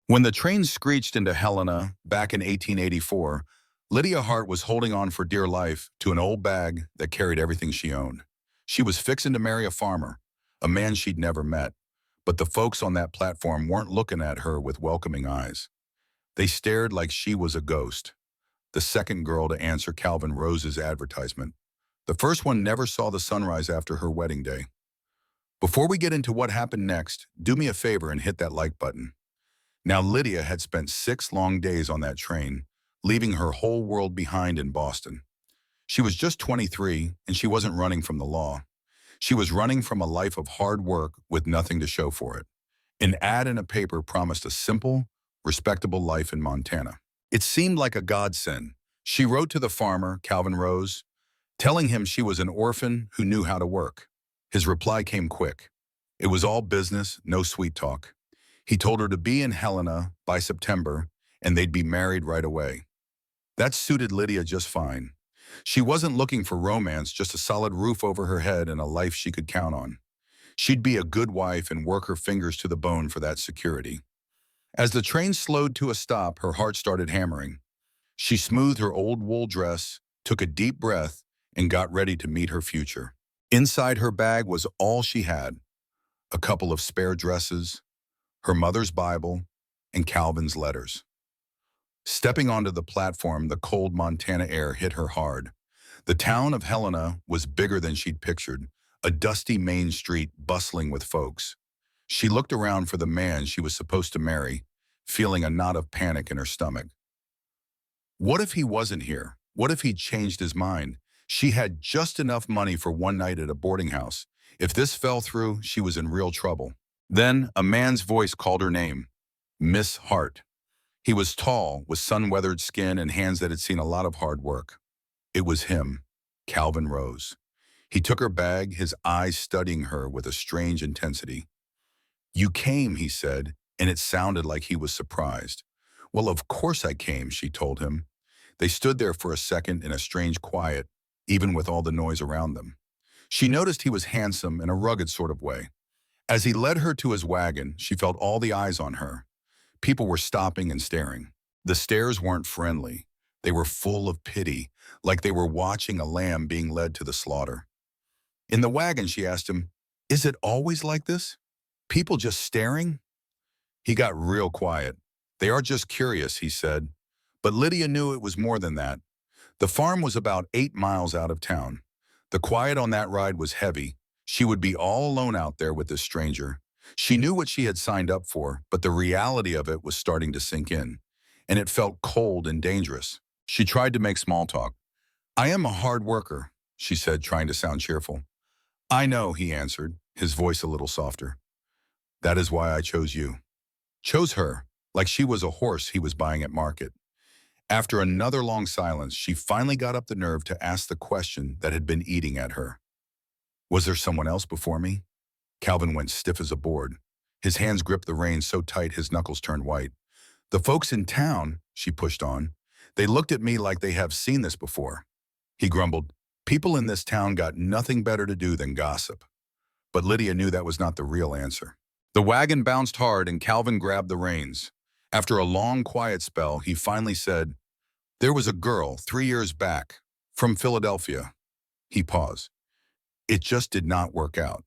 When the train screeched into Helena back in 1884, Lydia Hart was holding on for dear life to an old bag that carried everything she owned. She was fixing to marry a farmer, a man she'd never met, but the folks on that platform weren't looking at her with welcoming eyes. They stared like she was a ghost, the second girl to answer Calvin Rose's advertisement. The first one never saw the sunrise after her wedding day. Before we get into what happened next, do me a favor and hit that like button. Now, Lydia had spent 6 long days on that train, leaving her whole world behind in Boston. She was just 23, and she wasn't running from the law. She was running from a life of hard work with nothing to show for it. An ad in a paper promised a simple, respectable life in Montana. It seemed like a godsend. She wrote to the farmer, Calvin Rose, telling him she was an orphan who knew how to work. His reply came quick. It was all business, no sweet talk. He told her to be in Helena by September, and they'd be married right away. That suited Lydia just fine. She wasn't looking for romance, just a solid roof over her head and a life she could count on. She'd be a good wife and work her fingers to the bone for that security. As the train slowed to a stop, her heart started hammering. She smoothed her old wool dress, took a deep breath, and got ready to meet her future. Inside her bag was all she had: a couple of spare dresses, her mother's Bible, and Calvin's letters. Stepping onto the platform, the cold Montana air hit her hard. The town of Helena was bigger than she'd pictured, a dusty main street bustling with folks. She looked around for the man she was supposed to marry, feeling a knot of panic in her stomach. What if he wasn't here? What if he'd changed his mind? She had just enough money for one night at a boarding house. If this fell through, she was in real trouble. Then a man's voice called her name, Miss Hart. He was tall, with sun-weathered skin and hands that had seen a lot of hard work. It was him, Calvin Rose. He took her bag, his eyes studying her with a strange intensity. "You came," he said, and it sounded like he was surprised. "Well, of course I came," she told him. They stood there for a second in a strange quiet, even with all the noise around them. She noticed he was handsome in a rugged sort of way. As he led her to his wagon, she felt all the eyes on her. People were stopping and staring. The stares weren't friendly. They were full of pity, like they were watching a lamb being led to the slaughter. In the wagon, she asked him, "Is it always like this? People just staring?" He got real quiet. "They are just curious," he said. But Lydia knew it was more than that. The farm was about 8 miles out of town. The quiet on that ride was heavy. She would be all alone out there with this stranger. She knew what she had signed up for, but the reality of it was starting to sink in, and it felt cold and dangerous. She tried to make small talk. "I am a hard worker," she said, trying to sound cheerful. "I know," he answered, his voice a little softer. "That is why I chose you." Chose her, like she was a horse he was buying at market. After another long silence, she finally got up the nerve to ask the question that had been eating at her. "Was there someone else before me?" Calvin went stiff as a board. His hands gripped the reins so tight his knuckles turned white. "The folks in town," she pushed on, "they looked at me like they have seen this before." He grumbled, "People in this town got nothing better to do than gossip." But Lydia knew that was not the real answer. The wagon bounced hard and Calvin grabbed the reins. After a long, quiet spell, he finally said, "There was a girl 3 years back, from Philadelphia." He paused. "It just did not work out."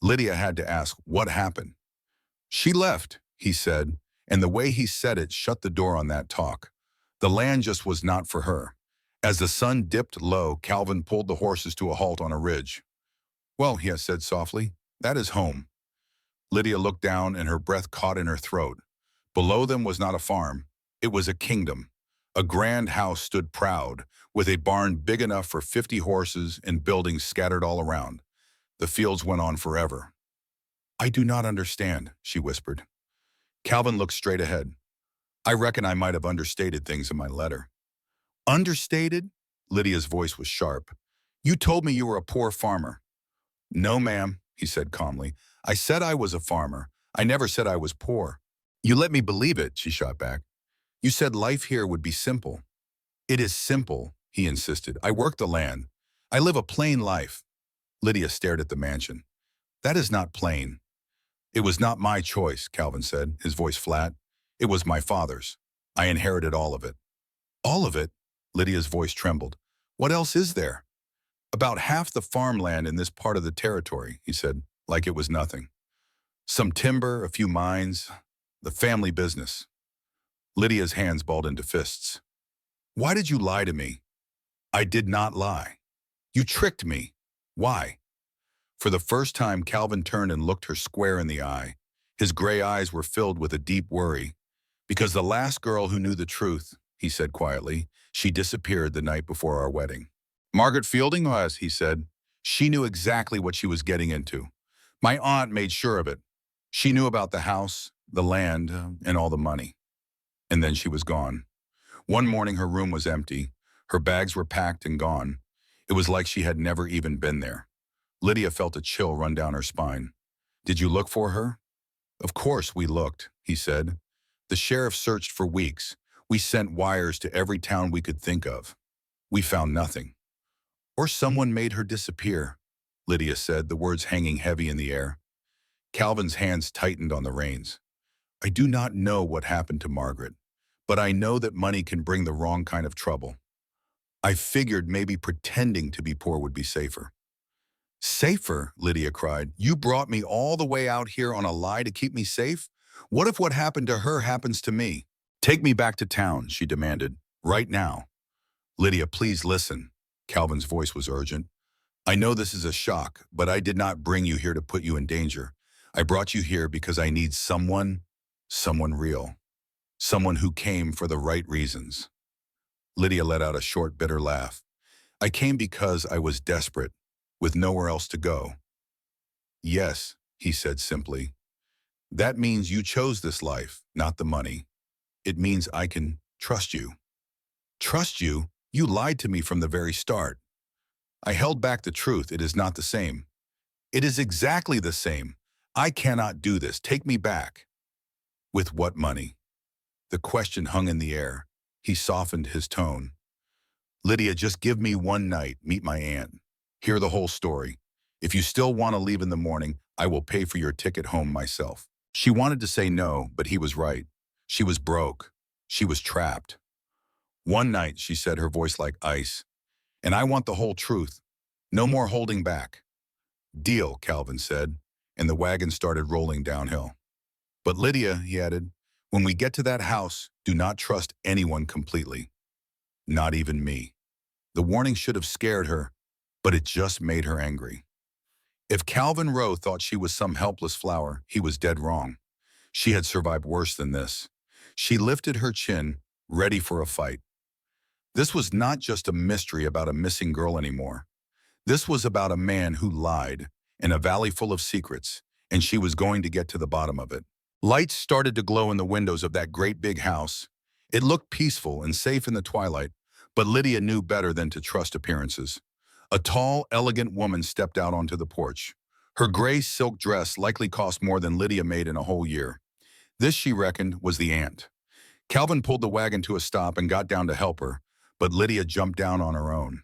Lydia had to ask, what happened? "She left," he said, and the way he said it shut the door on that talk. The land just was not for her. As the sun dipped low, Calvin pulled the horses to a halt on a ridge. "Well," he said softly, "that is home." Lydia looked down and her breath caught in her throat. Below them was not a farm. It was a kingdom. A grand house stood proud, with a barn big enough for 50 horses and buildings scattered all around. The fields went on forever. "I do not understand," she whispered. Calvin looked straight ahead. "I reckon I might have understated things in my letter." "Understated?" Lydia's voice was sharp. "You told me you were a poor farmer." "No, ma'am," he said calmly. "I said I was a farmer. I never said I was poor." "You let me believe it," she shot back. "You said life here would be simple." "It is simple," he insisted. "I work the land. I live a plain life." Lydia stared at the mansion. "That is not plain." "It was not my choice," Calvin said, his voice flat. It was my father's. I inherited all of it. All of it? Lydia's voice trembled. What else is there? About half the farmland in this part of the territory, he said, like it was nothing. Some timber, a few mines, the family business. Lydia's hands balled into fists. Why did you lie to me? I did not lie. You tricked me. Why? For the first time, Calvin turned and looked her square in the eye. His gray eyes were filled with a deep worry. Because the last girl who knew the truth, he said quietly, she disappeared the night before our wedding. Margaret Fielding was, he said. She knew exactly what she was getting into. My aunt made sure of it. She knew about the house, the land, and all the money. And then she was gone. One morning her room was empty. Her bags were packed and gone. It was like she had never even been there. Lydia felt a chill run down her spine. Did you look for her? Of course we looked, he said. The sheriff searched for weeks. We sent wires to every town we could think of. We found nothing. Or someone made her disappear, Lydia said, the words hanging heavy in the air. Calvin's hands tightened on the reins. I do not know what happened to Margaret, but I know that money can bring the wrong kind of trouble. I figured maybe pretending to be poor would be safer. Safer, Lydia cried. You brought me all the way out here on a lie to keep me safe? What if what happened to her happens to me? Take me back to town, she demanded. Right now. Lydia, please listen. Calvin's voice was urgent. I know this is a shock, but I did not bring you here to put you in danger. I brought you here because I need someone real. Someone who came for the right reasons. Lydia let out a short, bitter laugh. I came because I was desperate, with nowhere else to go. Yes, he said simply. That means you chose this life, not the money. It means I can trust you. Trust you? You lied to me from the very start. I held back the truth. It is not the same. It is exactly the same. I cannot do this. Take me back. With what money? The question hung in the air. He softened his tone. Lydia, just give me one night. Meet my aunt. Hear the whole story. If you still want to leave in the morning, I will pay for your ticket home myself. She wanted to say no, but he was right. She was broke. She was trapped. One night, she said, her voice like ice. And I want the whole truth. No more holding back. Deal, Calvin said, and the wagon started rolling downhill. But Lydia, he added, when we get to that house, do not trust anyone completely. Not even me. The warning should have scared her, but it just made her angry. If Calvin Rowe thought she was some helpless flower, he was dead wrong. She had survived worse than this. She lifted her chin, ready for a fight. This was not just a mystery about a missing girl anymore. This was about a man who lied in a valley full of secrets, and she was going to get to the bottom of it. Lights started to glow in the windows of that great big house. It looked peaceful and safe in the twilight, but Lydia knew better than to trust appearances. A tall, elegant woman stepped out onto the porch. Her gray silk dress likely cost more than Lydia made in a whole year. This, she reckoned, was the aunt. Calvin pulled the wagon to a stop and got down to help her, but Lydia jumped down on her own.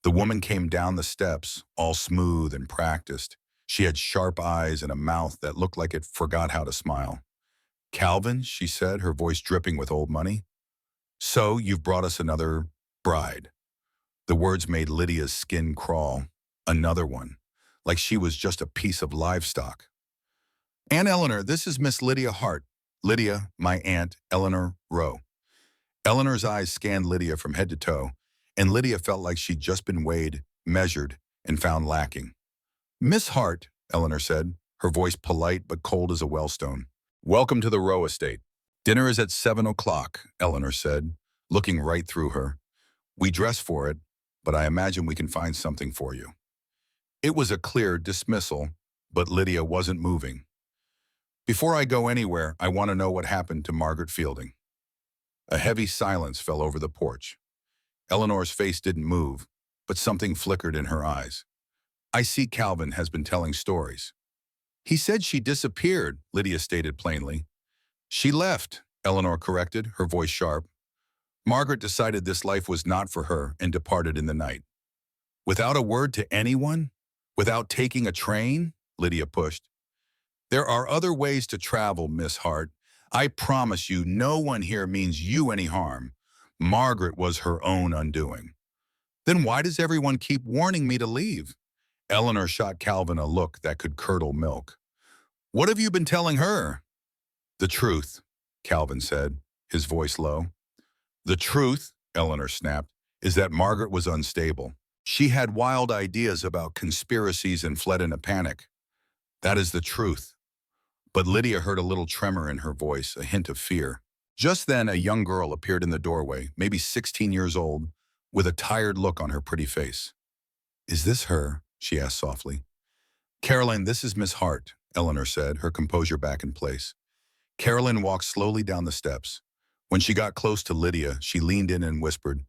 The woman came down the steps, all smooth and practiced. She had sharp eyes and a mouth that looked like it forgot how to smile. Calvin, she said, her voice dripping with old money. So you've brought us another bride. The words made Lydia's skin crawl. Another one, like she was just a piece of livestock. Aunt Eleanor, this is Miss Lydia Hart. Lydia, my aunt, Eleanor Rowe. Eleanor's eyes scanned Lydia from head to toe, and Lydia felt like she'd just been weighed, measured, and found lacking. Miss Hart, Eleanor said, her voice polite but cold as a wellstone. Welcome to the Rowe estate. Dinner is at 7 o'clock, Eleanor said, looking right through her. We dress for it, but I imagine we can find something for you. It was a clear dismissal, but Lydia wasn't moving. Before I go anywhere, I want to know what happened to Margaret Fielding. A heavy silence fell over the porch. Eleanor's face didn't move, but something flickered in her eyes. I see Calvin has been telling stories. He said she disappeared, Lydia stated plainly. She left, Eleanor corrected, her voice sharp. Margaret decided this life was not for her and departed in the night. Without a word to anyone? Without taking a train? Lydia pushed. There are other ways to travel, Miss Hart. I promise you, no one here means you any harm. Margaret was her own undoing. Then why does everyone keep warning me to leave? Eleanor shot Calvin a look that could curdle milk. What have you been telling her? The truth, Calvin said, his voice low. The truth, Eleanor snapped, is that Margaret was unstable. She had wild ideas about conspiracies and fled in a panic. That is the truth. But Lydia heard a little tremor in her voice, a hint of fear. Just then, a young girl appeared in the doorway, maybe 16 years old, with a tired look on her pretty face. Is this her? She asked softly. Caroline, this is Miss Hart, Eleanor said, her composure back in place. Caroline walked slowly down the steps. When she got close to Lydia, she leaned in and whispered,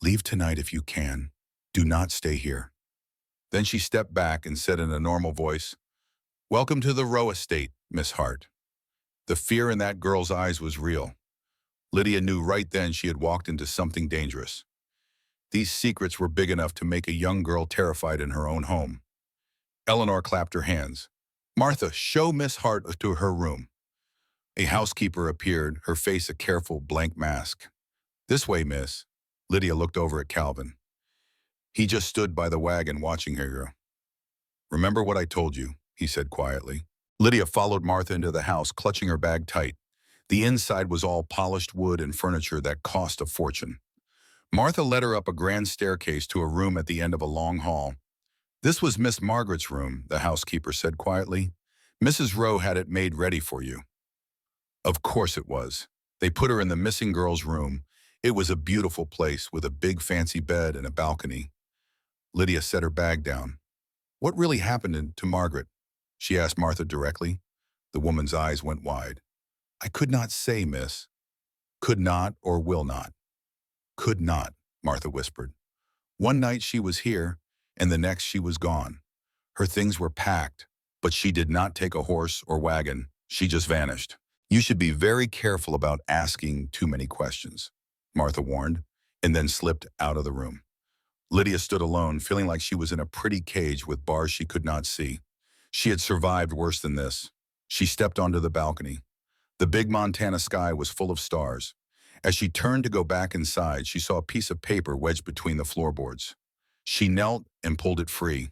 Leave tonight if you can. Do not stay here. Then she stepped back and said in a normal voice, Welcome to the Rowe estate, Miss Hart. The fear in that girl's eyes was real. Lydia knew right then she had walked into something dangerous. These secrets were big enough to make a young girl terrified in her own home. Eleanor clapped her hands. Martha, show Miss Hart to her room. A housekeeper appeared, her face a careful blank mask. This way, miss. Lydia looked over at Calvin. He just stood by the wagon watching her. Remember what I told you, he said quietly. Lydia followed Martha into the house, clutching her bag tight. The inside was all polished wood and furniture that cost a fortune. Martha led her up a grand staircase to a room at the end of a long hall. This was Miss Margaret's room, the housekeeper said quietly. Mrs. Rowe had it made ready for you. Of course it was. They put her in the missing girl's room. It was a beautiful place with a big fancy bed and a balcony. Lydia set her bag down. What really happened to Margaret? She asked Martha directly. The woman's eyes went wide. I could not say, miss. Could not or will not. Could not, Martha whispered. One night she was here, and the next she was gone. Her things were packed, but she did not take a horse or wagon. She just vanished. You should be very careful about asking too many questions, Martha warned, and then slipped out of the room. Lydia stood alone, feeling like she was in a pretty cage with bars she could not see. She had survived worse than this. She stepped onto the balcony. The big Montana sky was full of stars. As she turned to go back inside, she saw a piece of paper wedged between the floorboards. She knelt and pulled it free.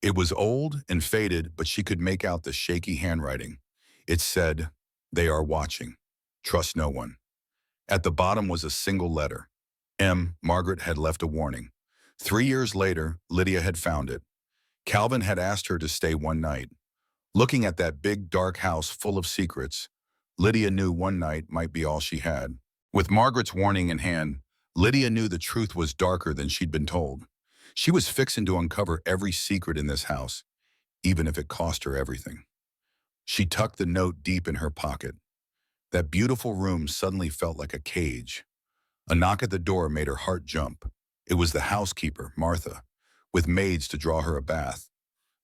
It was old and faded, but she could make out the shaky handwriting. It said, They are watching. Trust no one. At the bottom was a single letter. M. Margaret had left a warning. 3 years later, Lydia had found it. Calvin had asked her to stay one night. Looking at that big, dark house full of secrets, Lydia knew one night might be all she had. With Margaret's warning in hand, Lydia knew the truth was darker than she'd been told. She was fixing to uncover every secret in this house, even if it cost her everything. She tucked the note deep in her pocket. That beautiful room suddenly felt like a cage. A knock at the door made her heart jump. It was the housekeeper, Martha, with maids to draw her a bath.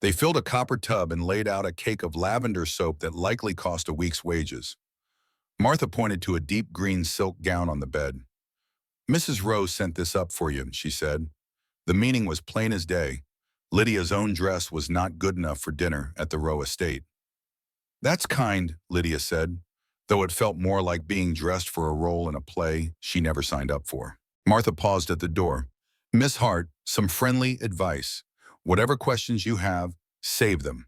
They filled a copper tub and laid out a cake of lavender soap that likely cost a week's wages. Martha pointed to a deep green silk gown on the bed. Mrs. Rowe sent this up for you, she said. The meaning was plain as day. Lydia's own dress was not good enough for dinner at the Rowe estate. That's kind, Lydia said, though it felt more like being dressed for a role in a play she never signed up for. Martha paused at the door. Miss Hart, some friendly advice. Whatever questions you have, save them.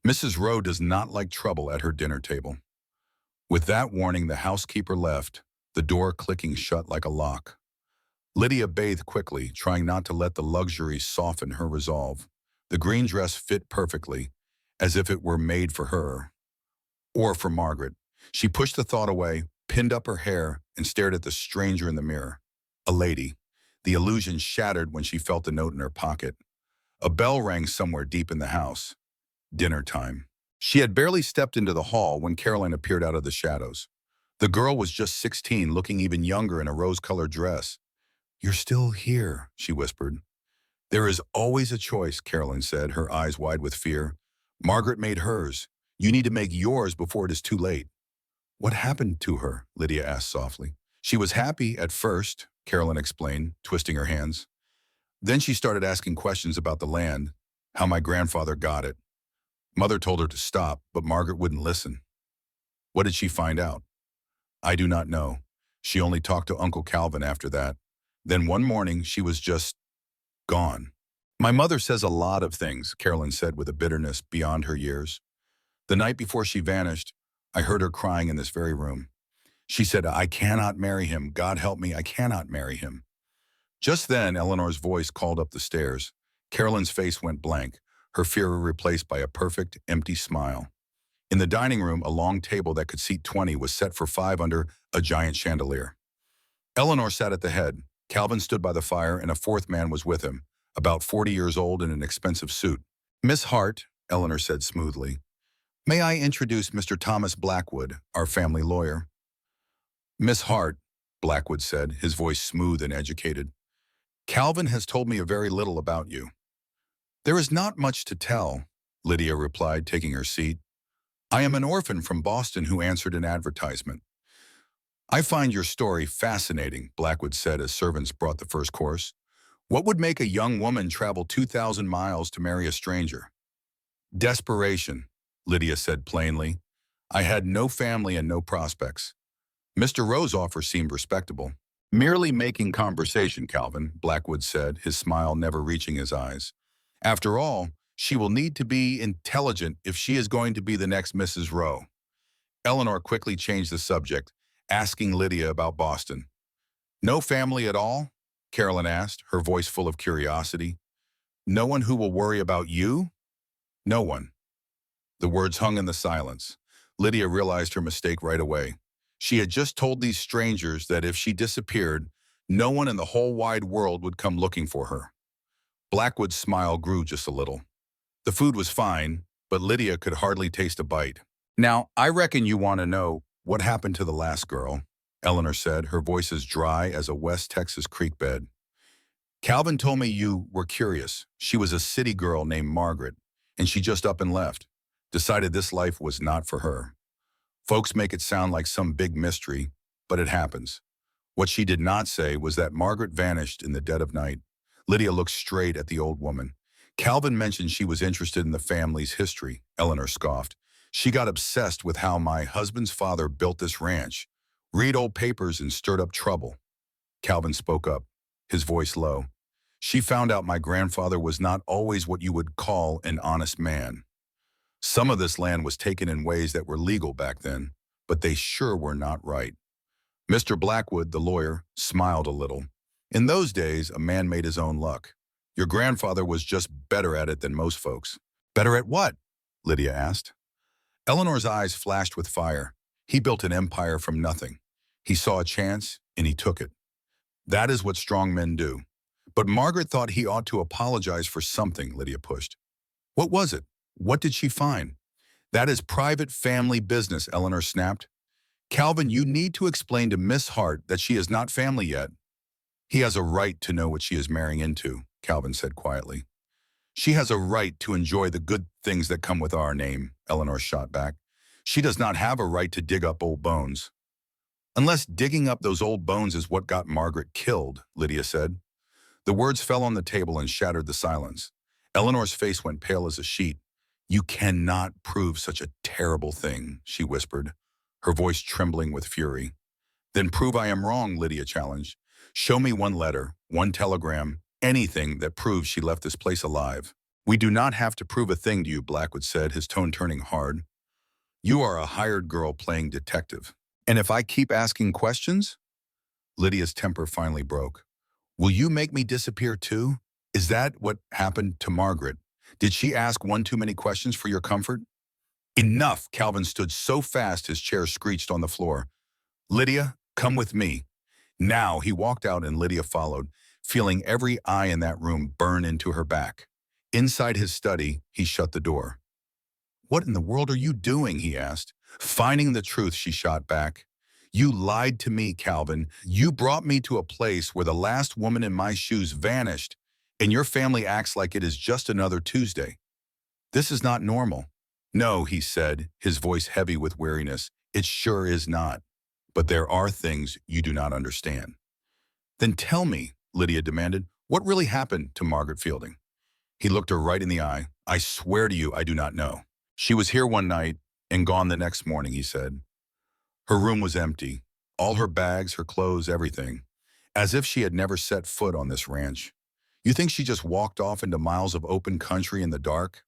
Mrs. Rowe does not like trouble at her dinner table. With that warning, the housekeeper left, the door clicking shut like a lock. Lydia bathed quickly, trying not to let the luxury soften her resolve. The green dress fit perfectly, as if it were made for her. Or for Margaret. She pushed the thought away, pinned up her hair, and stared at the stranger in the mirror. A lady. The illusion shattered when she felt the note in her pocket. A bell rang somewhere deep in the house. Dinner time. She had barely stepped into the hall when Caroline appeared out of the shadows. The girl was just 16, looking even younger in a rose-colored dress. You're still here, she whispered. There is always a choice, Caroline said, her eyes wide with fear. Margaret made hers. You need to make yours before it is too late. What happened to her? Lydia asked softly. She was happy at first, Caroline explained, twisting her hands. Then she started asking questions about the land, how my grandfather got it. Mother told her to stop, but Margaret wouldn't listen. What did she find out? I do not know. She only talked to Uncle Calvin after that. Then one morning, she was just gone. My mother says a lot of things, Carolyn said with a bitterness beyond her years. The night before she vanished, I heard her crying in this very room. She said, I cannot marry him. God help me, I cannot marry him. Just then, Eleanor's voice called up the stairs. Carolyn's face went blank, her fear replaced by a perfect, empty smile. In the dining room, a long table that could seat 20 was set for 5 under a giant chandelier. Eleanor sat at the head. Calvin stood by the fire, and a fourth man was with him, about 40 years old in an expensive suit. Miss Hart, Eleanor said smoothly, may I introduce Mr. Thomas Blackwood, our family lawyer? Miss Hart, Blackwood said, his voice smooth and educated. Calvin has told me very little about you. There is not much to tell, Lydia replied, taking her seat. I am an orphan from Boston who answered an advertisement. I find your story fascinating, Blackwood said as servants brought the first course. What would make a young woman travel 2,000 miles to marry a stranger? Desperation, Lydia said plainly. I had no family and no prospects. Mr. Rowe's offer seemed respectable. Merely making conversation, Calvin, Blackwood said, his smile never reaching his eyes. After all, she will need to be intelligent if she is going to be the next Mrs. Rowe. Eleanor quickly changed the subject, asking Lydia about Boston. No family at all? Carolyn asked, her voice full of curiosity. No one who will worry about you? No one. The words hung in the silence. Lydia realized her mistake right away. She had just told these strangers that if she disappeared, no one in the whole wide world would come looking for her. Blackwood's smile grew just a little. The food was fine, but Lydia could hardly taste a bite. Now, I reckon you want to know what happened to the last girl, Eleanor said, her voice as dry as a West Texas creek bed. Calvin told me you were curious. She was a city girl named Margaret, and she just up and left, decided this life was not for her. Folks make it sound like some big mystery, but it happens. What she did not say was that Margaret vanished in the dead of night. Lydia looked straight at the old woman. Calvin mentioned she was interested in the family's history, Eleanor scoffed. She got obsessed with how my husband's father built this ranch, read old papers and stirred up trouble. Calvin spoke up, his voice low. She found out my grandfather was not always what you would call an honest man. Some of this land was taken in ways that were legal back then, but they sure were not right. Mr. Blackwood, the lawyer, smiled a little. In those days, a man made his own luck. Your grandfather was just better at it than most folks. Better at what? Lydia asked. Eleanor's eyes flashed with fire. He built an empire from nothing. He saw a chance, and he took it. That is what strong men do. But Margaret thought he ought to apologize for something, Lydia pushed. What was it? What did she find? That is private family business, Eleanor snapped. Calvin, you need to explain to Miss Hart that she is not family yet. He has a right to know what she is marrying into, Calvin said quietly. She has a right to enjoy the good things that come with our name, Eleanor shot back. She does not have a right to dig up old bones. Unless digging up those old bones is what got Margaret killed, Lydia said. The words fell on the table and shattered the silence. Eleanor's face went pale as a sheet. You cannot prove such a terrible thing, she whispered, her voice trembling with fury. Then prove I am wrong, Lydia challenged. Show me one letter, one telegram, anything that proves she left this place alive. We do not have to prove a thing to you, Blackwood said, his tone turning hard. You are a hired girl playing detective. And if I keep asking questions? Lydia's temper finally broke. Will you make me disappear too? Is that what happened to Margaret? Did she ask one too many questions for your comfort? Enough! Calvin stood so fast his chair screeched on the floor. Lydia, come with me. Now he walked out and Lydia followed, feeling every eye in that room burn into her back. Inside his study, he shut the door. What in the world are you doing? He asked. Finding the truth, she shot back. You lied to me, Calvin. You brought me to a place where the last woman in my shoes vanished, and your family acts like it is just another Tuesday. This is not normal. No, he said, his voice heavy with weariness. It sure is not. But there are things you do not understand. Then tell me, Lydia demanded, what really happened to Margaret Fielding? He looked her right in the eye. I swear to you, I do not know. She was here one night and gone the next morning, he said. Her room was empty. All her bags, her clothes, everything. As if she had never set foot on this ranch. You think she just walked off into miles of open country in the dark?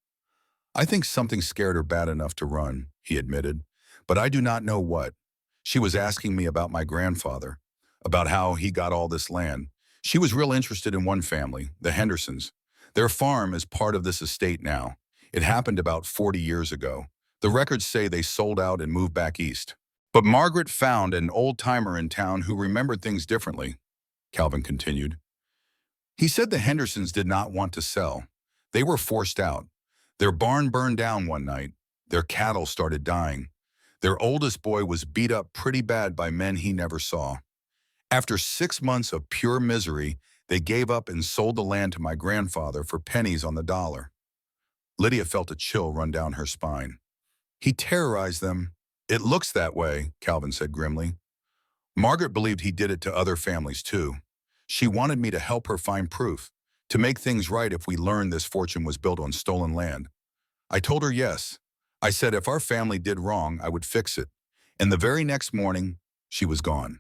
I think something scared her bad enough to run, he admitted. But I do not know what. She was asking me about my grandfather, about how he got all this land. She was real interested in one family, the Hendersons. Their farm is part of this estate now. It happened about 40 years ago. The records say they sold out and moved back east. But Margaret found an old-timer in town who remembered things differently, Calvin continued. He said the Hendersons did not want to sell. They were forced out. Their barn burned down one night. Their cattle started dying. Their oldest boy was beat up pretty bad by men he never saw. After 6 months of pure misery, they gave up and sold the land to my grandfather for pennies on the dollar. Lydia felt a chill run down her spine. He terrorized them. It looks that way, Calvin said grimly. Margaret believed he did it to other families too. She wanted me to help her find proof, to make things right if we learned this fortune was built on stolen land. I told her yes. I said if our family did wrong, I would fix it. And the very next morning, she was gone.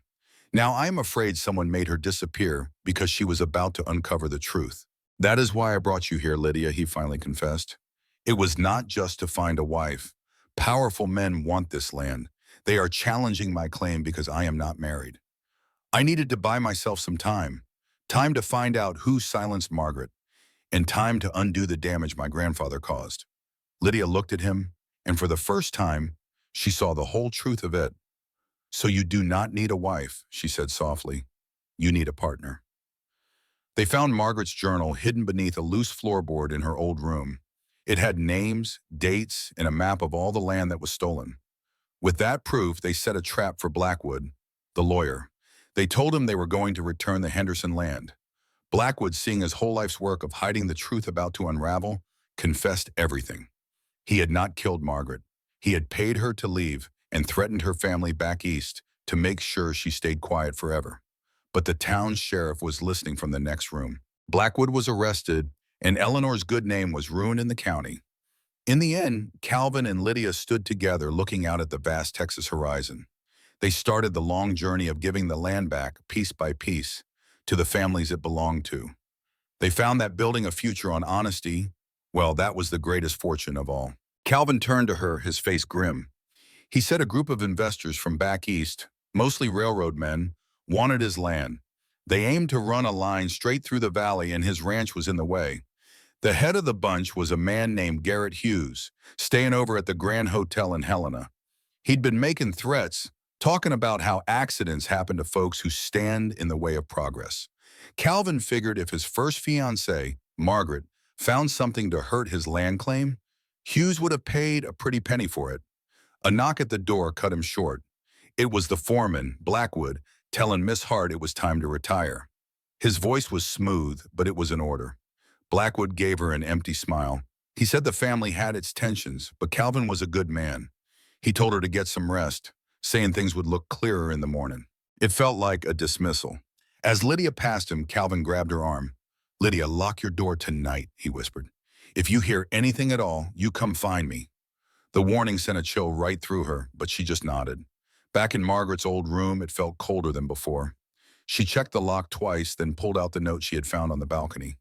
Now I am afraid someone made her disappear because she was about to uncover the truth. That is why I brought you here, Lydia, he finally confessed. It was not just to find a wife. Powerful men want this land. They are challenging my claim because I am not married. I needed to buy myself some time. Time to find out who silenced Margaret, and time to undo the damage my grandfather caused. Lydia looked at him, and for the first time, she saw the whole truth of it. So you do not need a wife, she said softly. You need a partner. They found Margaret's journal hidden beneath a loose floorboard in her old room. It had names, dates, and a map of all the land that was stolen. With that proof, they set a trap for Blackwood, the lawyer. They told him they were going to return the Henderson land. Blackwood, seeing his whole life's work of hiding the truth about to unravel, confessed everything. He had not killed Margaret. He had paid her to leave and threatened her family back east to make sure she stayed quiet forever. But the town sheriff was listening from the next room. Blackwood was arrested, and Eleanor's good name was ruined in the county. In the end, Calvin and Lydia stood together looking out at the vast Texas horizon. They started the long journey of giving the land back, piece by piece, to the families it belonged to. They found that building a future on honesty, well, that was the greatest fortune of all. Calvin turned to her, his face grim. He said a group of investors from back east, mostly railroad men, wanted his land. They aimed to run a line straight through the valley, and his ranch was in the way. The head of the bunch was a man named Garrett Hughes, staying over at the Grand Hotel in Helena. He'd been making threats, talking about how accidents happen to folks who stand in the way of progress. Calvin figured if his first fiancée, Margaret, found something to hurt his land claim, Hughes would have paid a pretty penny for it. A knock at the door cut him short. It was the foreman, Blackwood, telling Miss Hart it was time to retire. His voice was smooth, but it was an order. Blackwood gave her an empty smile. He said the family had its tensions, but Calvin was a good man. He told her to get some rest, saying things would look clearer in the morning. It felt like a dismissal. As Lydia passed him, Calvin grabbed her arm. "Lydia, lock your door tonight," he whispered. "If you hear anything at all, you come find me." The warning sent a chill right through her, but she just nodded. Back in Margaret's old room, it felt colder than before. She checked the lock twice, then pulled out the note she had found on the balcony.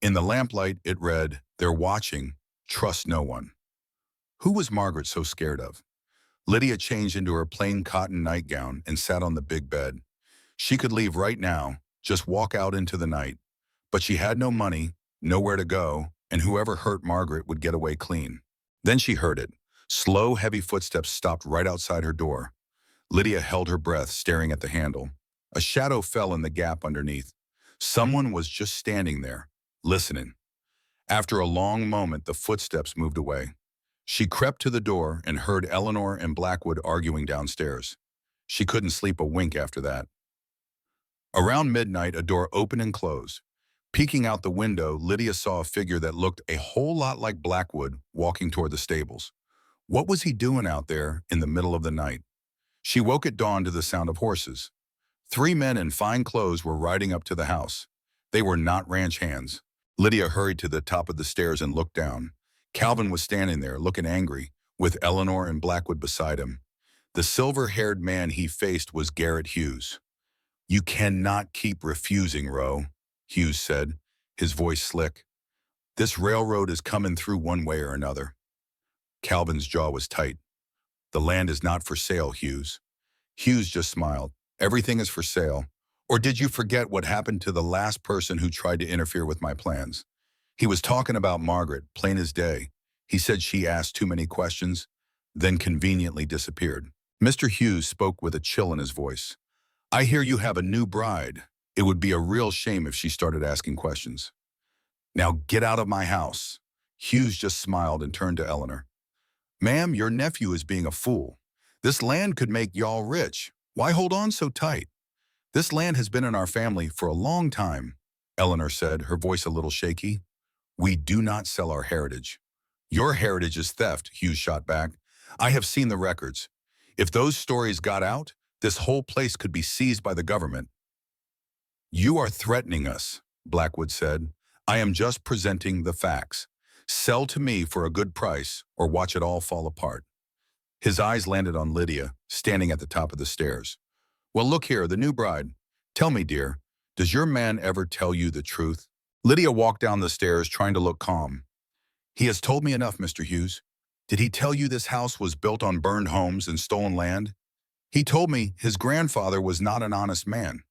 In the lamplight, it read, "They're watching. Trust no one." Who was Margaret so scared of? Lydia changed into her plain cotton nightgown and sat on the big bed. She could leave right now, just walk out into the night. But she had no money, nowhere to go, and whoever hurt Margaret would get away clean. Then she heard it. Slow, heavy footsteps stopped right outside her door. Lydia held her breath, staring at the handle. A shadow fell in the gap underneath. Someone was just standing there, listening. After a long moment, the footsteps moved away. She crept to the door and heard Eleanor and Blackwood arguing downstairs. She couldn't sleep a wink after that. Around midnight, a door opened and closed. Peeking out the window, Lydia saw a figure that looked a whole lot like Blackwood walking toward the stables. What was he doing out there in the middle of the night? She woke at dawn to the sound of horses. 3 men in fine clothes were riding up to the house. They were not ranch hands. Lydia hurried to the top of the stairs and looked down. Calvin was standing there, looking angry, with Eleanor and Blackwood beside him. The silver-haired man he faced was Garrett Hughes. "You cannot keep refusing, Roe," Hughes said, his voice slick. "This railroad is coming through one way or another." Calvin's jaw was tight. "The land is not for sale, Hughes." Hughes just smiled. "Everything is for sale. Or did you forget what happened to the last person who tried to interfere with my plans?" He was talking about Margaret, plain as day. He said she asked too many questions, then conveniently disappeared. Mr. Hughes spoke with a chill in his voice. "I hear you have a new bride. It would be a real shame if she started asking questions." "Now get out of my house." Hughes just smiled and turned to Eleanor. "Ma'am, your nephew is being a fool. This land could make y'all rich. Why hold on so tight? This land has been in our family for a long time," Eleanor said, her voice a little shaky. "We do not sell our heritage." "Your heritage is theft," Hughes shot back. "I have seen the records. If those stories got out, this whole place could be seized by the government." "You are threatening us," Blackwood said. "I am just presenting the facts. Sell to me for a good price or watch it all fall apart." His eyes landed on Lydia, standing at the top of the stairs. "Well, look here, the new bride. Tell me, dear, does your man ever tell you the truth?" Lydia walked down the stairs, trying to look calm. "He has told me enough, Mr. Hughes. Did he tell you this house was built on burned homes and stolen land? He told me his grandfather was not an honest man."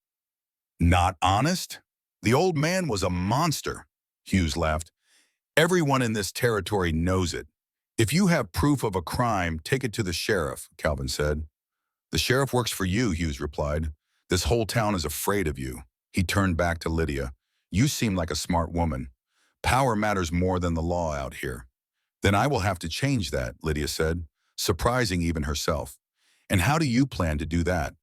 "Not honest? The old man was a monster," Hughes laughed. "Everyone in this territory knows it. If you have proof of a crime, take it to the sheriff," Calvin said. "The sheriff works for you," Hughes replied. "This whole town is afraid of you." He turned back to Lydia. "You seem like a smart woman. Power matters more than the law out here." "Then I will have to change that," Lydia said, surprising even herself. "And how do you plan to do that?"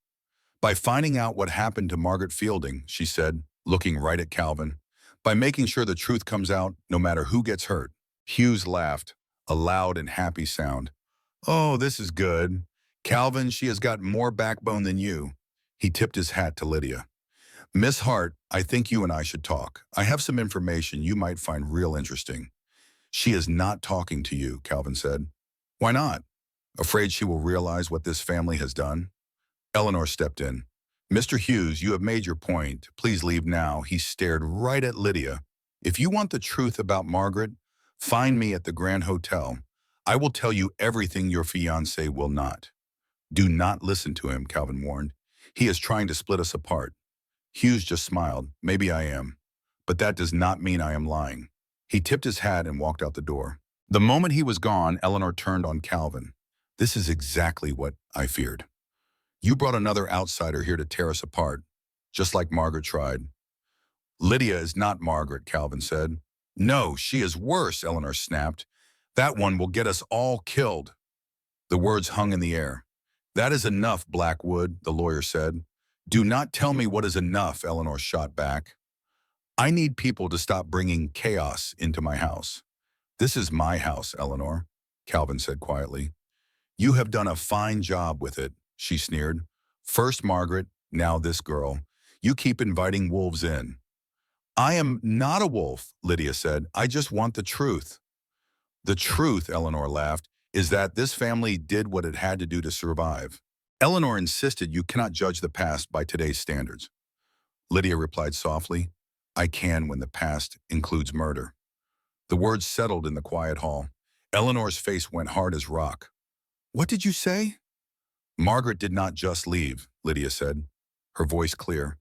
"By finding out what happened to Margaret Fielding," she said, looking right at Calvin. "By making sure the truth comes out, no matter who gets hurt." Hughes laughed, a loud and happy sound. "Oh, this is good. Calvin, she has got more backbone than you." He tipped his hat to Lydia. "Miss Hart, I think you and I should talk. I have some information you might find real interesting." "She is not talking to you," Calvin said. "Why not?" "Afraid she will realize what this family has done?" Eleanor stepped in. "Mr. Hughes, you have made your point. Please leave now." He stared right at Lydia. "If you want the truth about Margaret, find me at the Grand Hotel. I will tell you everything your fiancé will not." "Do not listen to him," Calvin warned. "He is trying to split us apart." Hughes just smiled. "Maybe I am. But that does not mean I am lying." He tipped his hat and walked out the door. The moment he was gone, Eleanor turned on Calvin. "This is exactly what I feared. You brought another outsider here to tear us apart, just like Margaret tried." "Lydia is not Margaret," Calvin said. "No, she is worse," Eleanor snapped. "That one will get us all killed." The words hung in the air. "That is enough, Blackwood," the lawyer said. "Do not tell me what is enough," Eleanor shot back. "I need people to stop bringing chaos into my house." "This is my house, Eleanor," Calvin said quietly. "You have done a fine job with it," she sneered. "First Margaret, now this girl. You keep inviting wolves in." "I am not a wolf," Lydia said. "I just want the truth." "The truth," Eleanor laughed, "is that this family did what it had to do to survive." Eleanor insisted you cannot judge the past by today's standards. Lydia replied softly, "I can when the past includes murder." The words settled in the quiet hall. Eleanor's face went hard as rock. "What did you say?" "Margaret did not just leave," Lydia said, her voice clear.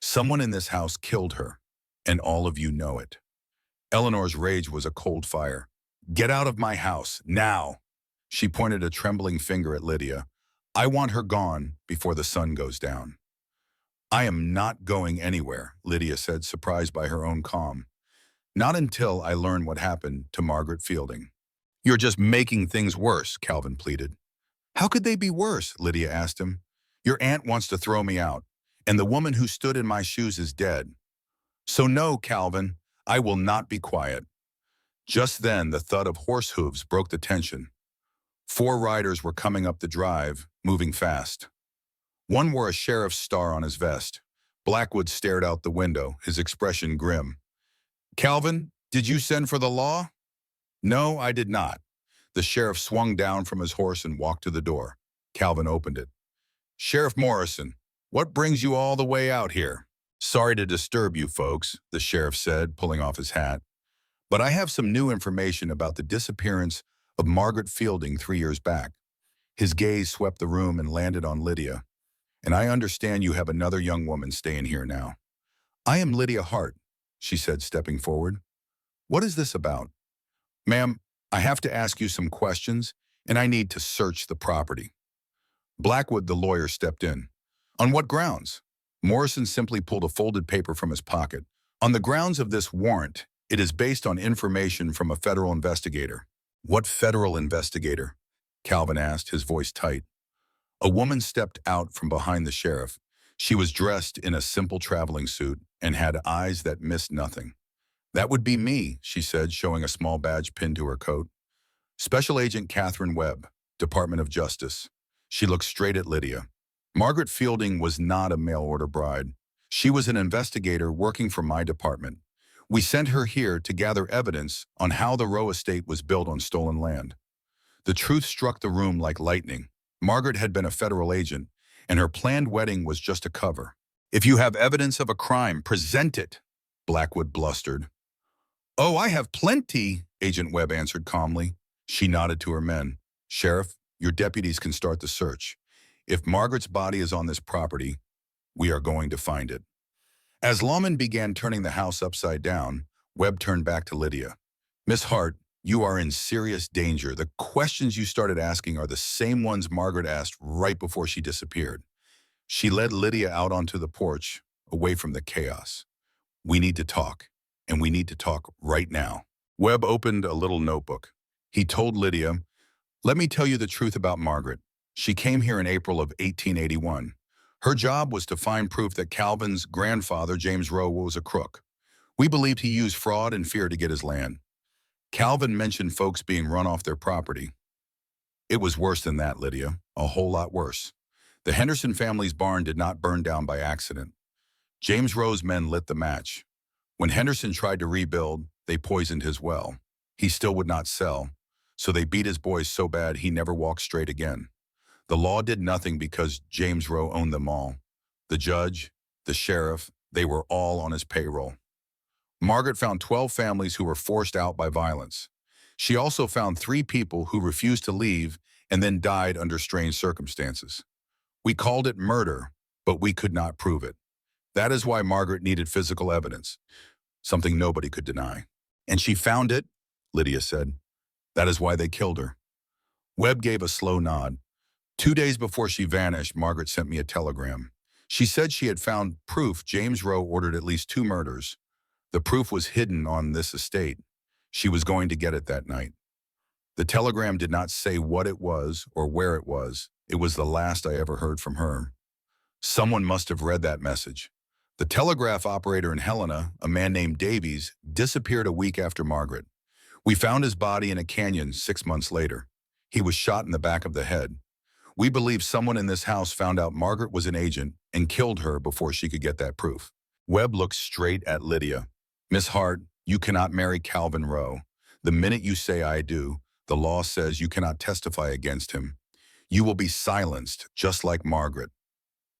"Someone in this house killed her, and all of you know it." Eleanor's rage was a cold fire. "Get out of my house, now!" She pointed a trembling finger at Lydia. "I want her gone before the sun goes down." "I am not going anywhere," Lydia said, surprised by her own calm. "Not until I learn what happened to Margaret Fielding." "You're just making things worse," Calvin pleaded. "How could they be worse?" Lydia asked him. "Your aunt wants to throw me out, and the woman who stood in my shoes is dead. So no, Calvin, I will not be quiet." Just then, the thud of horse hooves broke the tension. 4 riders were coming up the drive, moving fast. One wore a sheriff's star on his vest. Blackwood stared out the window, his expression grim. "Calvin, did you send for the law?" "No, I did not." The sheriff swung down from his horse and walked to the door. Calvin opened it. "Sheriff Morrison, what brings you all the way out here?" "Sorry to disturb you folks," the sheriff said, pulling off his hat. "But I have some new information about the disappearance of Margaret Fielding 3 years back." His gaze swept the room and landed on Lydia. "And I understand you have another young woman staying here now." "I am Lydia Hart," she said, stepping forward. "What is this about?" "Ma'am, I have to ask you some questions, and I need to search the property." Blackwood, the lawyer, stepped in. "On what grounds?" Morrison simply pulled a folded paper from his pocket. "On the grounds of this warrant, it is based on information from a federal investigator." "What federal investigator?" Calvin asked, his voice tight. A woman stepped out from behind the sheriff. She was dressed in a simple traveling suit and had eyes that missed nothing. "That would be me," she said, showing a small badge pinned to her coat. "Special Agent Catherine Webb, Department of Justice." She looked straight at Lydia. "Margaret Fielding was not a mail-order bride. She was an investigator working for my department. We sent her here to gather evidence on how the Rowe estate was built on stolen land." The truth struck the room like lightning. Margaret had been a federal agent, and her planned wedding was just a cover. "If you have evidence of a crime, present it," Blackwood blustered. "Oh, I have plenty," Agent Webb answered calmly. She nodded to her men. "Sheriff, your deputies can start the search. If Margaret's body is on this property, we are going to find it." As lawmen began turning the house upside down, Webb turned back to Lydia. "Miss Hart, you are in serious danger. The questions you started asking are the same ones Margaret asked right before she disappeared." She led Lydia out onto the porch, away from the chaos. "We need to talk, and we need to talk right now." Webb opened a little notebook. He told Lydia, "Let me tell you the truth about Margaret. She came here in April of 1881. Her job was to find proof that Calvin's grandfather, James Rowe, was a crook. We believed he used fraud and fear to get his land. Calvin mentioned folks being run off their property. It was worse than that, Lydia, a whole lot worse. The Henderson family's barn did not burn down by accident. James Rowe's men lit the match. When Henderson tried to rebuild, they poisoned his well. He still would not sell, so they beat his boys so bad he never walked straight again. The law did nothing because James Rowe owned them all. The judge, the sheriff, they were all on his payroll. Margaret found 12 families who were forced out by violence. She also found 3 people who refused to leave and then died under strange circumstances. We called it murder, but we could not prove it. That is why Margaret needed physical evidence, something nobody could deny. And she found it, Lydia said. That is why they killed her. Webb gave a slow nod. 2 days before she vanished, Margaret sent me a telegram. She said she had found proof James Rowe ordered at least 2 murders. The proof was hidden on this estate. She was going to get it that night. The telegram did not say what it was or where it was. It was the last I ever heard from her. Someone must have read that message. The telegraph operator in Helena, a man named Davies, disappeared a week after Margaret. We found his body in a canyon 6 months later. He was shot in the back of the head. We believe someone in this house found out Margaret was an agent and killed her before she could get that proof. Webb looked straight at Lydia. Miss Hart, you cannot marry Calvin Rowe. The minute you say I do, the law says you cannot testify against him. You will be silenced, just like Margaret.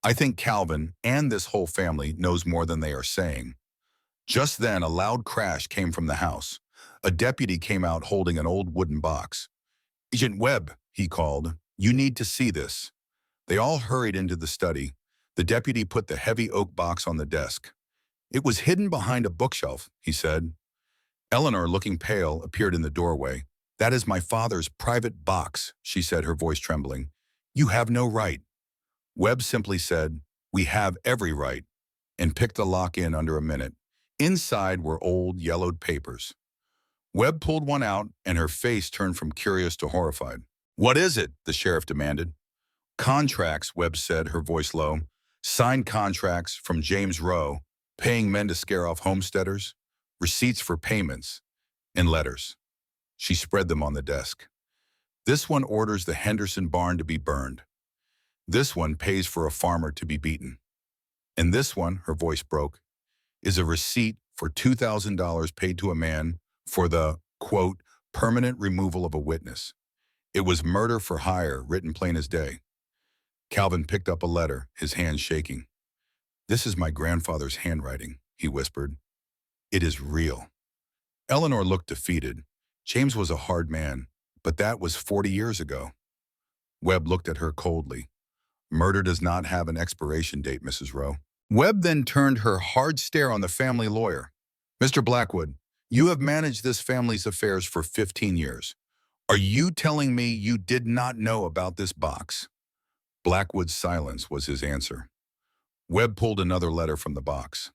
I think Calvin and this whole family knows more than they are saying. Just then, a loud crash came from the house. A deputy came out holding an old wooden box. Agent Webb, he called, you need to see this. They all hurried into the study. The deputy put the heavy oak box on the desk. It was hidden behind a bookshelf, he said. Eleanor, looking pale, appeared in the doorway. That is my father's private box, she said, her voice trembling. You have no right. Webb simply said, we have every right, and picked the lock in under a minute. Inside were old, yellowed papers. Webb pulled one out, and her face turned from curious to horrified. What is it? The sheriff demanded. Contracts, Webb said, her voice low. Signed contracts from James Rowe, paying men to scare off homesteaders, receipts for payments, and letters. She spread them on the desk. This one orders the Henderson barn to be burned. This one pays for a farmer to be beaten. And this one, her voice broke, is a receipt for $2,000 paid to a man for the, quote, permanent removal of a witness. It was murder for hire, written plain as day. Calvin picked up a letter, his hand shaking. "This is my grandfather's handwriting," he whispered. "It is real." Eleanor looked defeated. James was a hard man, but that was 40 years ago. Webb looked at her coldly. "Murder does not have an expiration date, Mrs. Rowe." Webb then turned her hard stare on the family lawyer. "Mr. Blackwood, you have managed this family's affairs for 15 years. Are you telling me you did not know about this box?" Blackwood's silence was his answer. Webb pulled another letter from the box.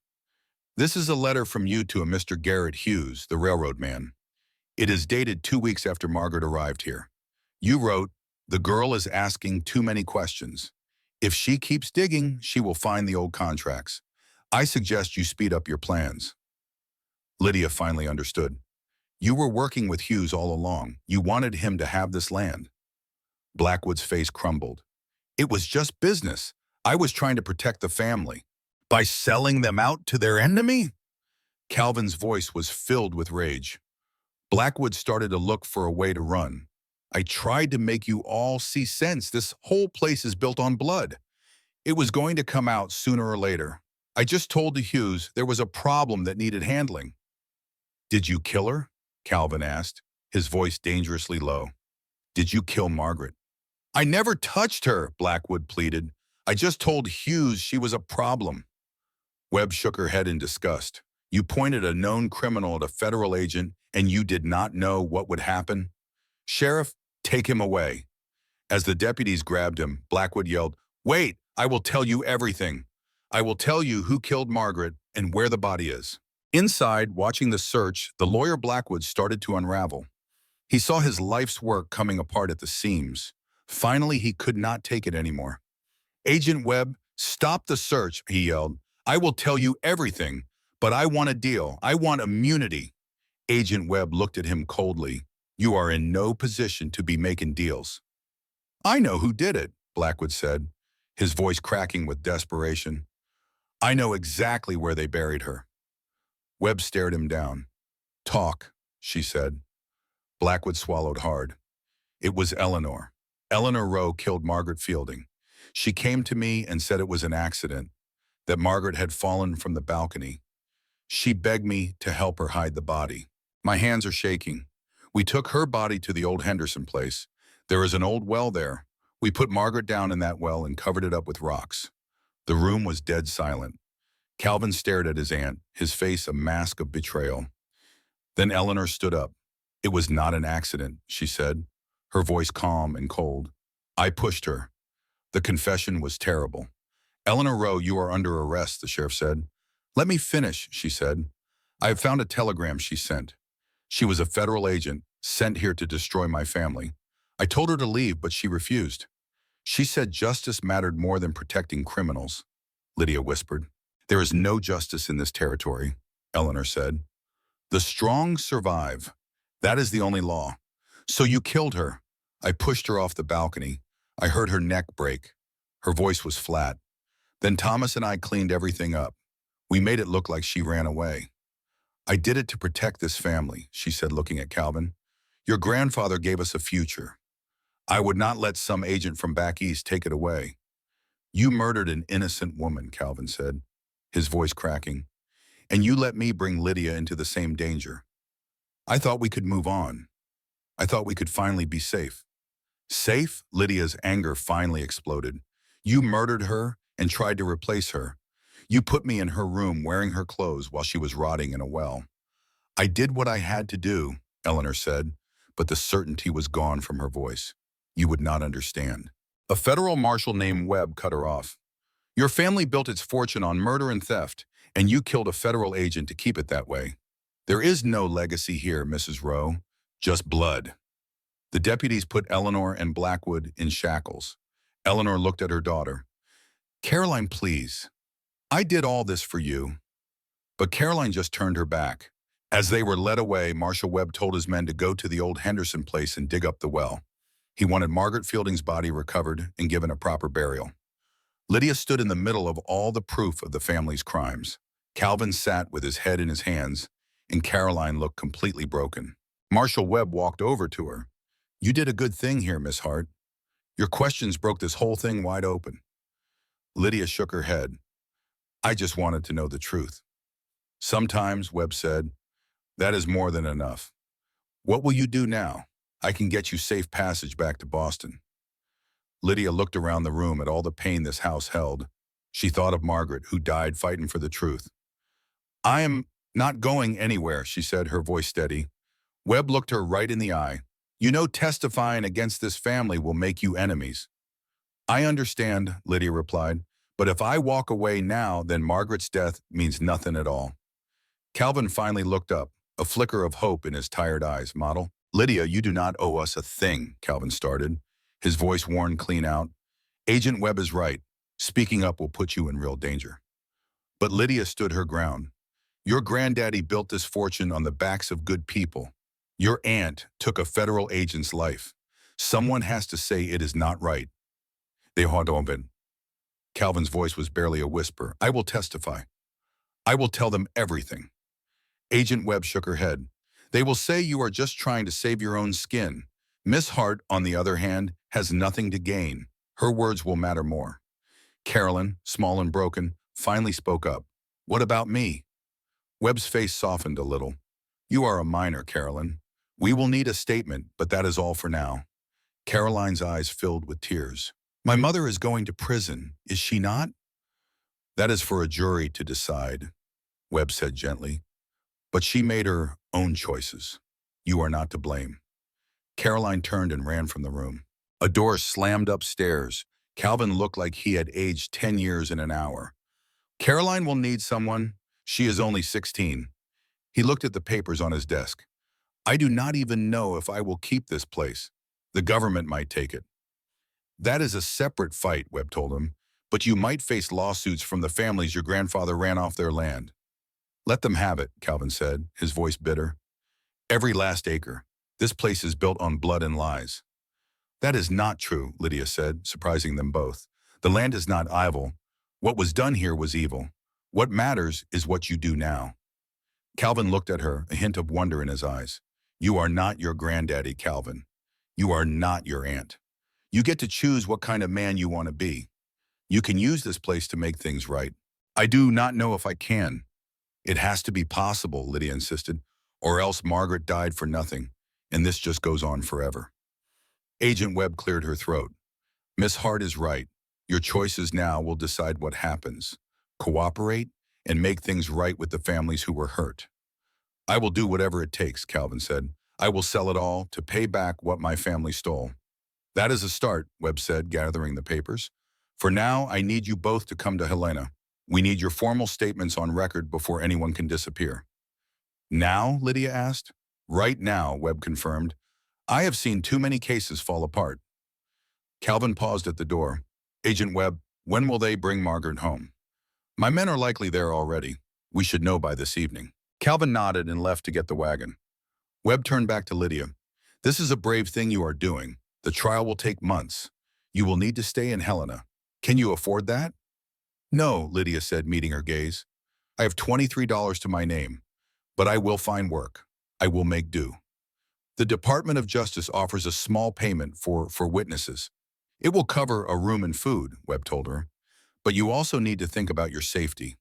"This is a letter from you to a Mr. Garrett Hughes, the railroad man. It is dated 2 weeks after Margaret arrived here. You wrote, 'The girl is asking too many questions. If she keeps digging, she will find the old contracts. I suggest you speed up your plans.'" Lydia finally understood. "You were working with Hughes all along. You wanted him to have this land." Blackwood's face crumbled. "It was just business. I was trying to protect the family. By selling them out to their enemy?" Calvin's voice was filled with rage. Blackwood started to look for a way to run. "I tried to make you all see sense. This whole place is built on blood. It was going to come out sooner or later. I just told the Hughes there was a problem that needed handling." "Did you kill her?" Calvin asked, his voice dangerously low. "Did you kill Margaret?" "I never touched her," Blackwood pleaded. "I just told Hughes she was a problem." Webb shook her head in disgust. "You pointed a known criminal at a federal agent and you did not know what would happen? Sheriff, take him away." As the deputies grabbed him, Blackwood yelled, "Wait, I will tell you everything. I will tell you who killed Margaret and where the body is." Inside, watching the search, the lawyer Blackwood started to unravel. He saw his life's work coming apart at the seams. Finally, he could not take it anymore. "Agent Webb, stop the search," he yelled. "I will tell you everything, but I want a deal. I want immunity." Agent Webb looked at him coldly. "You are in no position to be making deals." "I know who did it," Blackwood said, his voice cracking with desperation. "I know exactly where they buried her." Webb stared him down. "Talk," she said. Blackwood swallowed hard. "It was Eleanor. Eleanor Rowe killed Margaret Fielding. She came to me and said it was an accident, that Margaret had fallen from the balcony. She begged me to help her hide the body. My hands are shaking. We took her body to the old Henderson place. There is an old well there. We put Margaret down in that well and covered it up with rocks." The room was dead silent. Calvin stared at his aunt, his face a mask of betrayal. Then Eleanor stood up. "It was not an accident," she said, her voice calm and cold. "I pushed her. The confession was terrible." "Eleanor Rowe, you are under arrest," the sheriff said. "Let me finish," she said. "I have found a telegram she sent. She was a federal agent, sent here to destroy my family. I told her to leave, but she refused. She said justice mattered more than protecting criminals," Lydia whispered. "There is no justice in this territory," Eleanor said. "The strong survive. That is the only law. So you killed her." "I pushed her off the balcony. I heard her neck break." Her voice was flat. "Then Thomas and I cleaned everything up. We made it look like she ran away." "I did it to protect this family," she said, looking at Calvin. "Your grandfather gave us a future. I would not let some agent from back east take it away." "You murdered an innocent woman," Calvin said, his voice cracking. "And you let me bring Lydia into the same danger. I thought we could move on. I thought we could finally be safe." "Safe?" Lydia's anger finally exploded. "You murdered her and tried to replace her. You put me in her room wearing her clothes while she was rotting in a well." "I did what I had to do," Eleanor said, but the certainty was gone from her voice. "You would not understand." A federal marshal named Webb cut her off. "Your family built its fortune on murder and theft, and you killed a federal agent to keep it that way. There is no legacy here, Mrs. Rowe, just blood." The deputies put Eleanor and Blackwood in shackles. Eleanor looked at her daughter. "Caroline, please. I did all this for you." But Caroline just turned her back. As they were led away, Marshal Webb told his men to go to the old Henderson place and dig up the well. He wanted Margaret Fielding's body recovered and given a proper burial. Lydia stood in the middle of all the proof of the family's crimes. Calvin sat with his head in his hands, and Caroline looked completely broken. Marshal Webb walked over to her. "You did a good thing here, Miss Hart. Your questions broke this whole thing wide open. Lydia shook her head. I just wanted to know the truth. Sometimes, Webb said, that is more than enough. What will you do now? I can get you safe passage back to Boston. Lydia looked around the room at all the pain this house held. She thought of Margaret, who died fighting for the truth. I am not going anywhere, she said, her voice steady. Webb looked her right in the eye. You know, testifying against this family will make you enemies. I understand, Lydia replied, but if I walk away now, then Margaret's death means nothing at all. Calvin finally looked up, a flicker of hope in his tired eyes. Model? Lydia, you do not owe us a thing, Calvin started, his voice worn clean out. Agent Webb is right. Speaking up will put you in real danger. But Lydia stood her ground. Your granddaddy built this fortune on the backs of good people. Your aunt took a federal agent's life. Someone has to say it is not right. They had been. Calvin's voice was barely a whisper. I will testify. I will tell them everything. Agent Webb shook her head. They will say you are just trying to save your own skin. Miss Hart, on the other hand, has nothing to gain. Her words will matter more. Carolyn, small and broken, finally spoke up. What about me? Webb's face softened a little. You are a minor, Carolyn. We will need a statement, but that is all for now. Caroline's eyes filled with tears. My mother is going to prison, is she not? That is for a jury to decide, Webb said gently. But she made her own choices. You are not to blame. Caroline turned and ran from the room. A door slammed upstairs. Calvin looked like he had aged 10 years in an hour. Caroline will need someone. She is only 16. He looked at the papers on his desk. I do not even know if I will keep this place. The government might take it. That is a separate fight, Webb told him, but you might face lawsuits from the families your grandfather ran off their land. Let them have it, Calvin said, his voice bitter. Every last acre. This place is built on blood and lies. That is not true, Lydia said, surprising them both. The land is not evil. What was done here was evil. What matters is what you do now. Calvin looked at her, a hint of wonder in his eyes. You are not your granddaddy, Calvin. You are not your aunt. You get to choose what kind of man you want to be. You can use this place to make things right. I do not know if I can. It has to be possible, Lydia insisted, or else Margaret died for nothing, and this just goes on forever. Agent Webb cleared her throat. Miss Hart is right. Your choices now will decide what happens. Cooperate and make things right with the families who were hurt. I will do whatever it takes, Calvin said. I will sell it all to pay back what my family stole. That is a start, Webb said, gathering the papers. For now, I need you both to come to Helena. We need your formal statements on record before anyone can disappear. Now, Lydia asked. Right now, Webb confirmed. I have seen too many cases fall apart. Calvin paused at the door. Agent Webb, when will they bring Margaret home? My men are likely there already. We should know by this evening. Calvin nodded and left to get the wagon. Webb turned back to Lydia. This is a brave thing you are doing. The trial will take months. You will need to stay in Helena. Can you afford that? No, Lydia said, meeting her gaze. I have $23 to my name, but I will find work. I will make do. The Department of Justice offers a small payment for witnesses. It will cover a room and food, Webb told her. But you also need to think about your safety.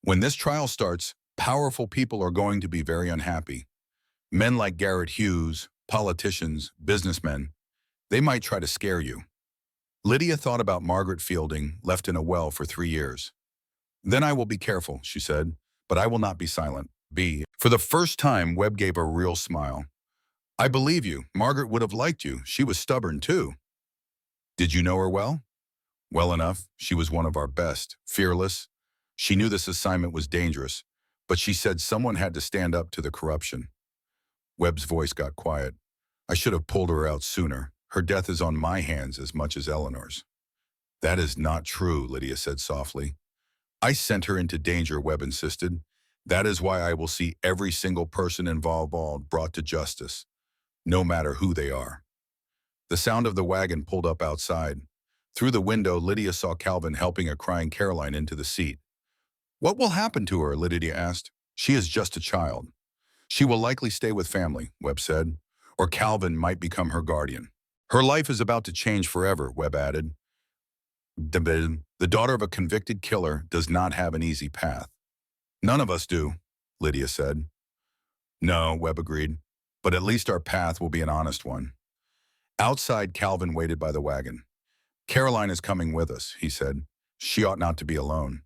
When this trial starts, powerful people are going to be very unhappy. Men like Garrett Hughes, politicians, businessmen, they might try to scare you. Lydia thought about Margaret Fielding, left in a well for 3 years. Then I will be careful, she said, but I will not be silent. For the first time, Webb gave a real smile. I believe you. Margaret would have liked you. She was stubborn, too. Did you know her well? Well enough. She was one of our best, fearless. She knew this assignment was dangerous, but she said someone had to stand up to the corruption. Webb's voice got quiet. I should have pulled her out sooner. Her death is on my hands as much as Eleanor's. That is not true, Lydia said softly. I sent her into danger, Webb insisted. That is why I will see every single person involved brought to justice, no matter who they are. The sound of the wagon pulled up outside. Through the window, Lydia saw Calvin helping a crying Caroline into the seat. What will happen to her? Lydia asked. She is just a child. She will likely stay with family, Webb said, or Calvin might become her guardian. Her life is about to change forever, Webb added. The daughter of a convicted killer does not have an easy path. None of us do, Lydia said. No, Webb agreed, but at least our path will be an honest one. Outside, Calvin waited by the wagon. Caroline is coming with us, he said. She ought not to be alone.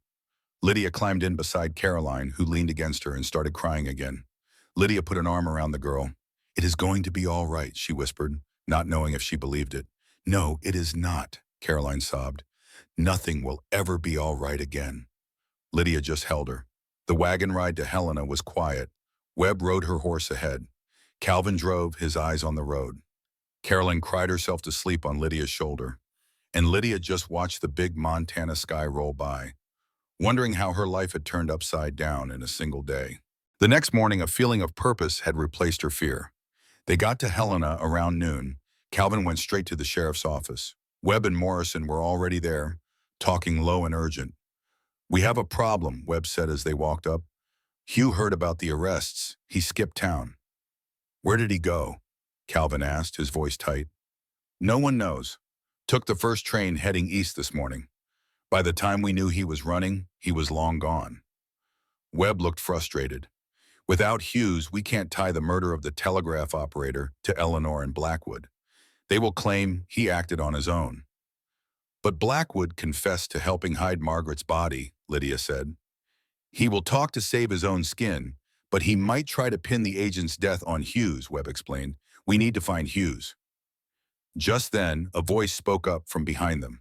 Lydia climbed in beside Caroline, who leaned against her and started crying again. Lydia put an arm around the girl. It is going to be all right, she whispered, not knowing if she believed it. No, it is not, Caroline sobbed. Nothing will ever be all right again. Lydia just held her. The wagon ride to Helena was quiet. Webb rode her horse ahead. Calvin drove, his eyes on the road. Caroline cried herself to sleep on Lydia's shoulder, and Lydia just watched the big Montana sky roll by, wondering how her life had turned upside down in a single day. The next morning, a feeling of purpose had replaced her fear. They got to Helena around noon. Calvin went straight to the sheriff's office. Webb and Morrison were already there, talking low and urgent. We have a problem, Webb said as they walked up. Hugh heard about the arrests. He skipped town. Where did he go? Calvin asked, his voice tight. No one knows. Took the first train heading east this morning. By the time we knew he was running, he was long gone. Webb looked frustrated. Without Hughes, we can't tie the murder of the telegraph operator to Eleanor and Blackwood. They will claim he acted on his own. But Blackwood confessed to helping hide Margaret's body, Lydia said. He will talk to save his own skin, but he might try to pin the agent's death on Hughes, Webb explained. We need to find Hughes. Just then, a voice spoke up from behind them.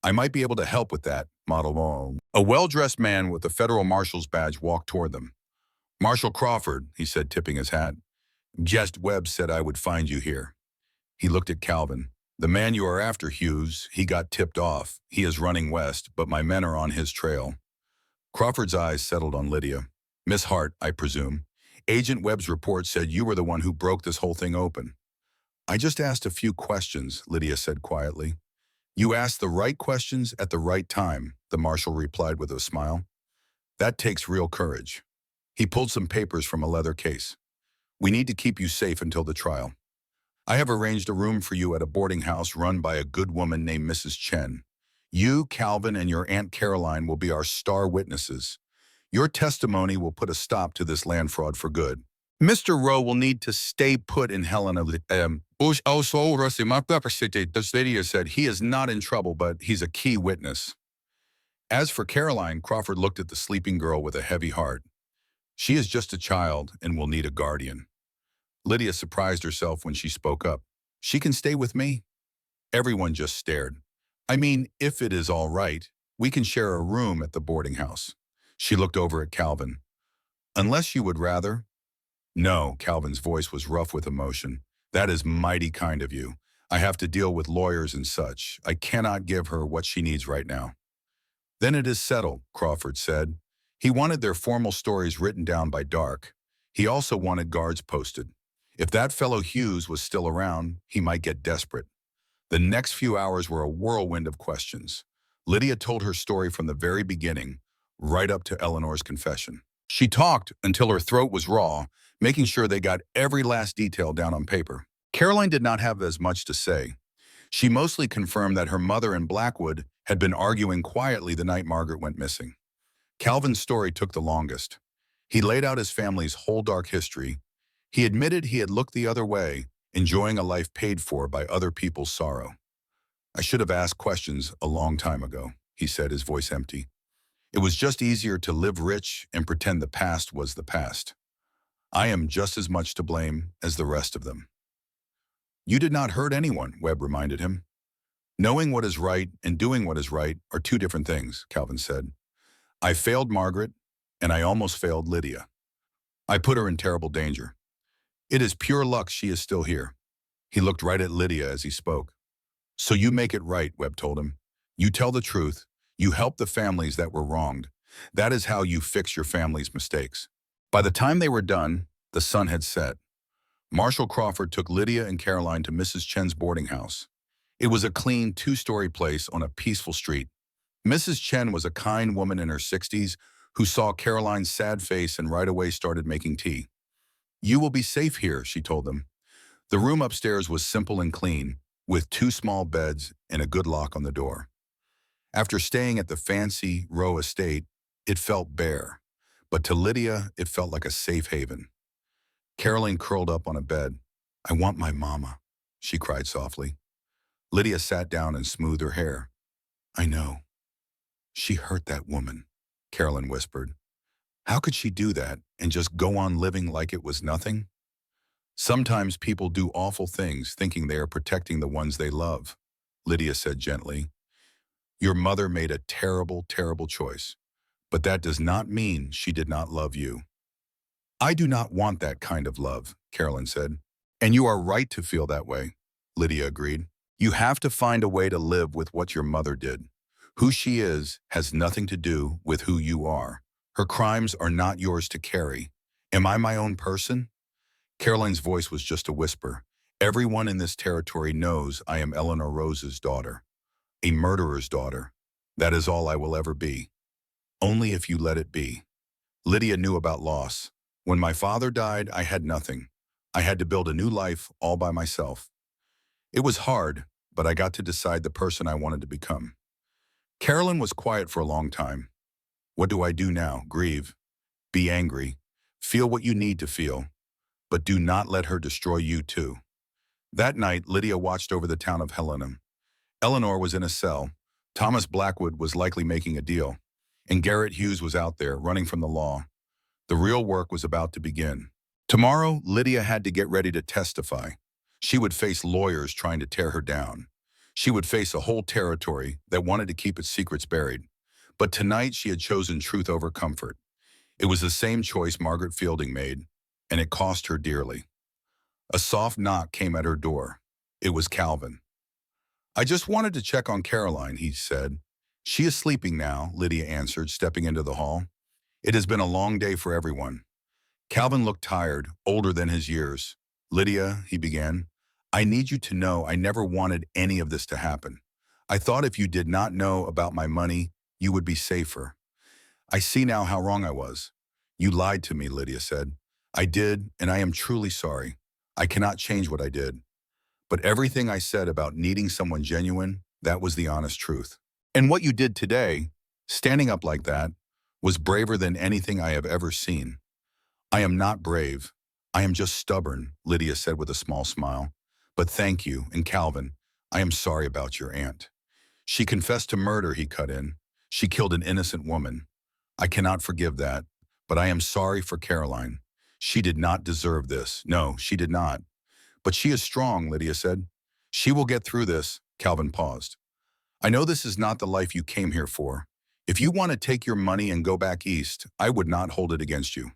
I might be able to help with that, Model. A well-dressed man with a federal marshal's badge walked toward them. Marshal Crawford, he said, tipping his hat. Just Webb said I would find you here. He looked at Calvin. The man you are after, Hughes, he got tipped off. He is running west, but my men are on his trail. Crawford's eyes settled on Lydia. Miss Hart, I presume. Agent Webb's report said you were the one who broke this whole thing open. I just asked a few questions, Lydia said quietly. You asked the right questions at the right time, the marshal replied with a smile. That takes real courage. He pulled some papers from a leather case. We need to keep you safe until the trial. I have arranged a room for you at a boarding house run by a good woman named Mrs. Chen. You, Calvin, and your Aunt Caroline will be our star witnesses. Your testimony will put a stop to this land fraud for good. Mr. Rowe will need to stay put in Helena. Lydia said he is not in trouble, but he's a key witness. As for Caroline, Crawford looked at the sleeping girl with a heavy heart. She is just a child and will need a guardian. Lydia surprised herself when she spoke up. She can stay with me? Everyone just stared. I mean, if it is all right, we can share a room at the boarding house. She looked over at Calvin. Unless you would rather? No, Calvin's voice was rough with emotion. That is mighty kind of you. I have to deal with lawyers and such. I cannot give her what she needs right now. Then it is settled, Crawford said. He wanted their formal stories written down by dark. He also wanted guards posted. If that fellow Hughes was still around, he might get desperate. The next few hours were a whirlwind of questions. Lydia told her story from the very beginning, right up to Eleanor's confession. She talked until her throat was raw, making sure they got every last detail down on paper. Caroline did not have as much to say. She mostly confirmed that her mother and Blackwood had been arguing quietly the night Margaret went missing. Calvin's story took the longest. He laid out his family's whole dark history. He admitted he had looked the other way, enjoying a life paid for by other people's sorrow. I should have asked questions a long time ago, he said, his voice empty. It was just easier to live rich and pretend the past was the past. I am just as much to blame as the rest of them. You did not hurt anyone, Webb reminded him. Knowing what is right and doing what is right are two different things, Calvin said. I failed Margaret, and I almost failed Lydia. I put her in terrible danger. It is pure luck she is still here. He looked right at Lydia as he spoke. So you make it right, Webb told him. You tell the truth. You help the families that were wronged. That is how you fix your family's mistakes. By the time they were done, the sun had set. Marshal Crawford took Lydia and Caroline to Mrs. Chen's boarding house. It was a clean, two-story place on a peaceful street. Mrs. Chen was a kind woman in her 60s who saw Caroline's sad face and right away started making tea. You will be safe here, she told them. The room upstairs was simple and clean. with 2 small beds and a good lock on the door. After staying at the fancy Row estate, it felt bare, but to Lydia, it felt like a safe haven. Caroline curled up on a bed. "I want my mama," she cried softly. Lydia sat down and smoothed her hair. "I know. She hurt that woman," Caroline whispered. "How could she do that and just go on living like it was nothing?" "Sometimes people do awful things thinking they are protecting the ones they love," Lydia said gently. "Your mother made a terrible, terrible choice, but that does not mean she did not love you." "I do not want that kind of love," Caroline said. "And you are right to feel that way," Lydia agreed. "You have to find a way to live with what your mother did. Who she is has nothing to do with who you are. Her crimes are not yours to carry. Am I my own person?" Caroline's voice was just a whisper. "Everyone in this territory knows I am Eleanor Rose's daughter, a murderer's daughter. That is all I will ever be. Only if you let it be." Lydia knew about loss. "When my father died, I had nothing. I had to build a new life all by myself. It was hard, but I got to decide the person I wanted to become." Caroline was quiet for a long time. "What do I do now? Grieve. Be angry. Feel what you need to feel. But do not let her destroy you too." That night, Lydia watched over the town of Helena. Eleanor was in a cell. Thomas Blackwood was likely making a deal. And Garrett Hughes was out there, running from the law. The real work was about to begin. Tomorrow, Lydia had to get ready to testify. She would face lawyers trying to tear her down. She would face a whole territory that wanted to keep its secrets buried. But tonight, she had chosen truth over comfort. It was the same choice Margaret Fielding made, and it cost her dearly. A soft knock came at her door. It was Calvin. "I just wanted to check on Caroline," he said. "She is sleeping now," Lydia answered, stepping into the hall. "It has been a long day for everyone." Calvin looked tired, older than his years. "Lydia," he began, "I need you to know I never wanted any of this to happen. I thought if you did not know about my money, you would be safer. I see now how wrong I was." "You lied to me," Lydia said. "I did, and I am truly sorry. I cannot change what I did. But everything I said about needing someone genuine, that was the honest truth. And what you did today, standing up like that, was braver than anything I have ever seen." "I am not brave. I am just stubborn," Lydia said with a small smile. "But thank you, and Calvin, I am sorry about your aunt." "She confessed to murder," he cut in. "She killed an innocent woman. I cannot forgive that, but I am sorry for Caroline. She did not deserve this. No, she did not. But she is strong," Lydia said. "She will get through this." Calvin paused. "I know this is not the life you came here for. If you want to take your money and go back east, I would not hold it against you."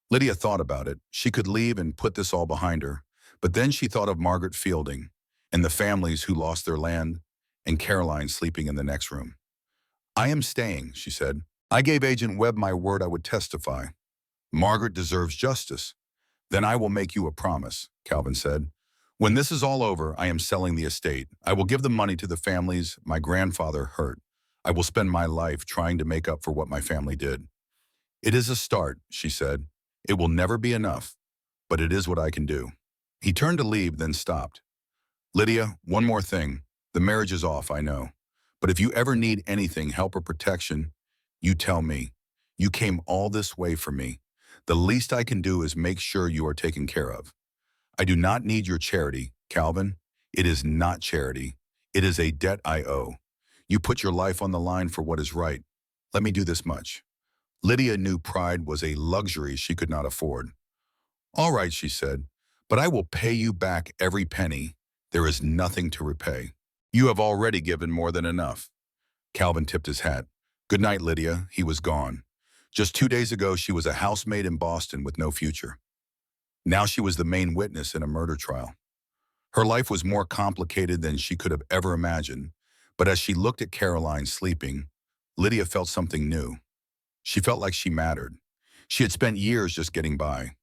Lydia thought about it. She could leave and put this all behind her. But then she thought of Margaret Fielding and the families who lost their land and Caroline sleeping in the next room. "I am staying," she said. "I gave Agent Webb my word I would testify. Margaret deserves justice." "Then I will make you a promise," Calvin said. "When this is all over, I am selling the estate. I will give the money to the families my grandfather hurt. I will spend my life trying to make up for what my family did." "It is a start," she said. "It will never be enough, but it is what I can do." He turned to leave, then stopped. "Lydia, one more thing. The marriage is off, I know. But if you ever need anything, help or protection, you tell me. You came all this way for me. The least I can do is make sure you are taken care of. I do not need your charity, Calvin. It is not charity. It is a debt I owe. You put your life on the line for what is right. Let me do this much." Lydia knew pride was a luxury she could not afford. "All right," she said, "but I will pay you back every penny. There is nothing to repay. You have already given more than enough." Calvin tipped his hat. "Good night, Lydia." He was gone. Just 2 days ago, she was a housemaid in Boston with no future. Now she was the main witness in a murder trial. Her life was more complicated than she could have ever imagined, but as she looked at Caroline sleeping, Lydia felt something new. She felt like she mattered. She had spent years just getting by.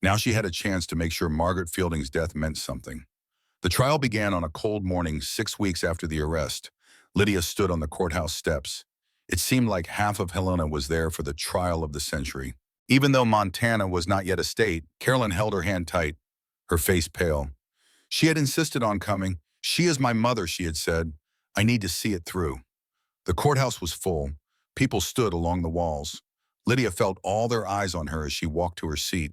Now she had a chance to make sure Margaret Fielding's death meant something. The trial began on a cold morning 6 weeks after the arrest. Lydia stood on the courthouse steps. It seemed like half of Helena was there for the trial of the century. Even though Montana was not yet a state, Carolyn held her hand tight, her face pale. She had insisted on coming, She is my mother, she had said. I need to see it through. The courthouse was full. People stood along the walls. Lydia felt all their eyes on her as she walked to her seat.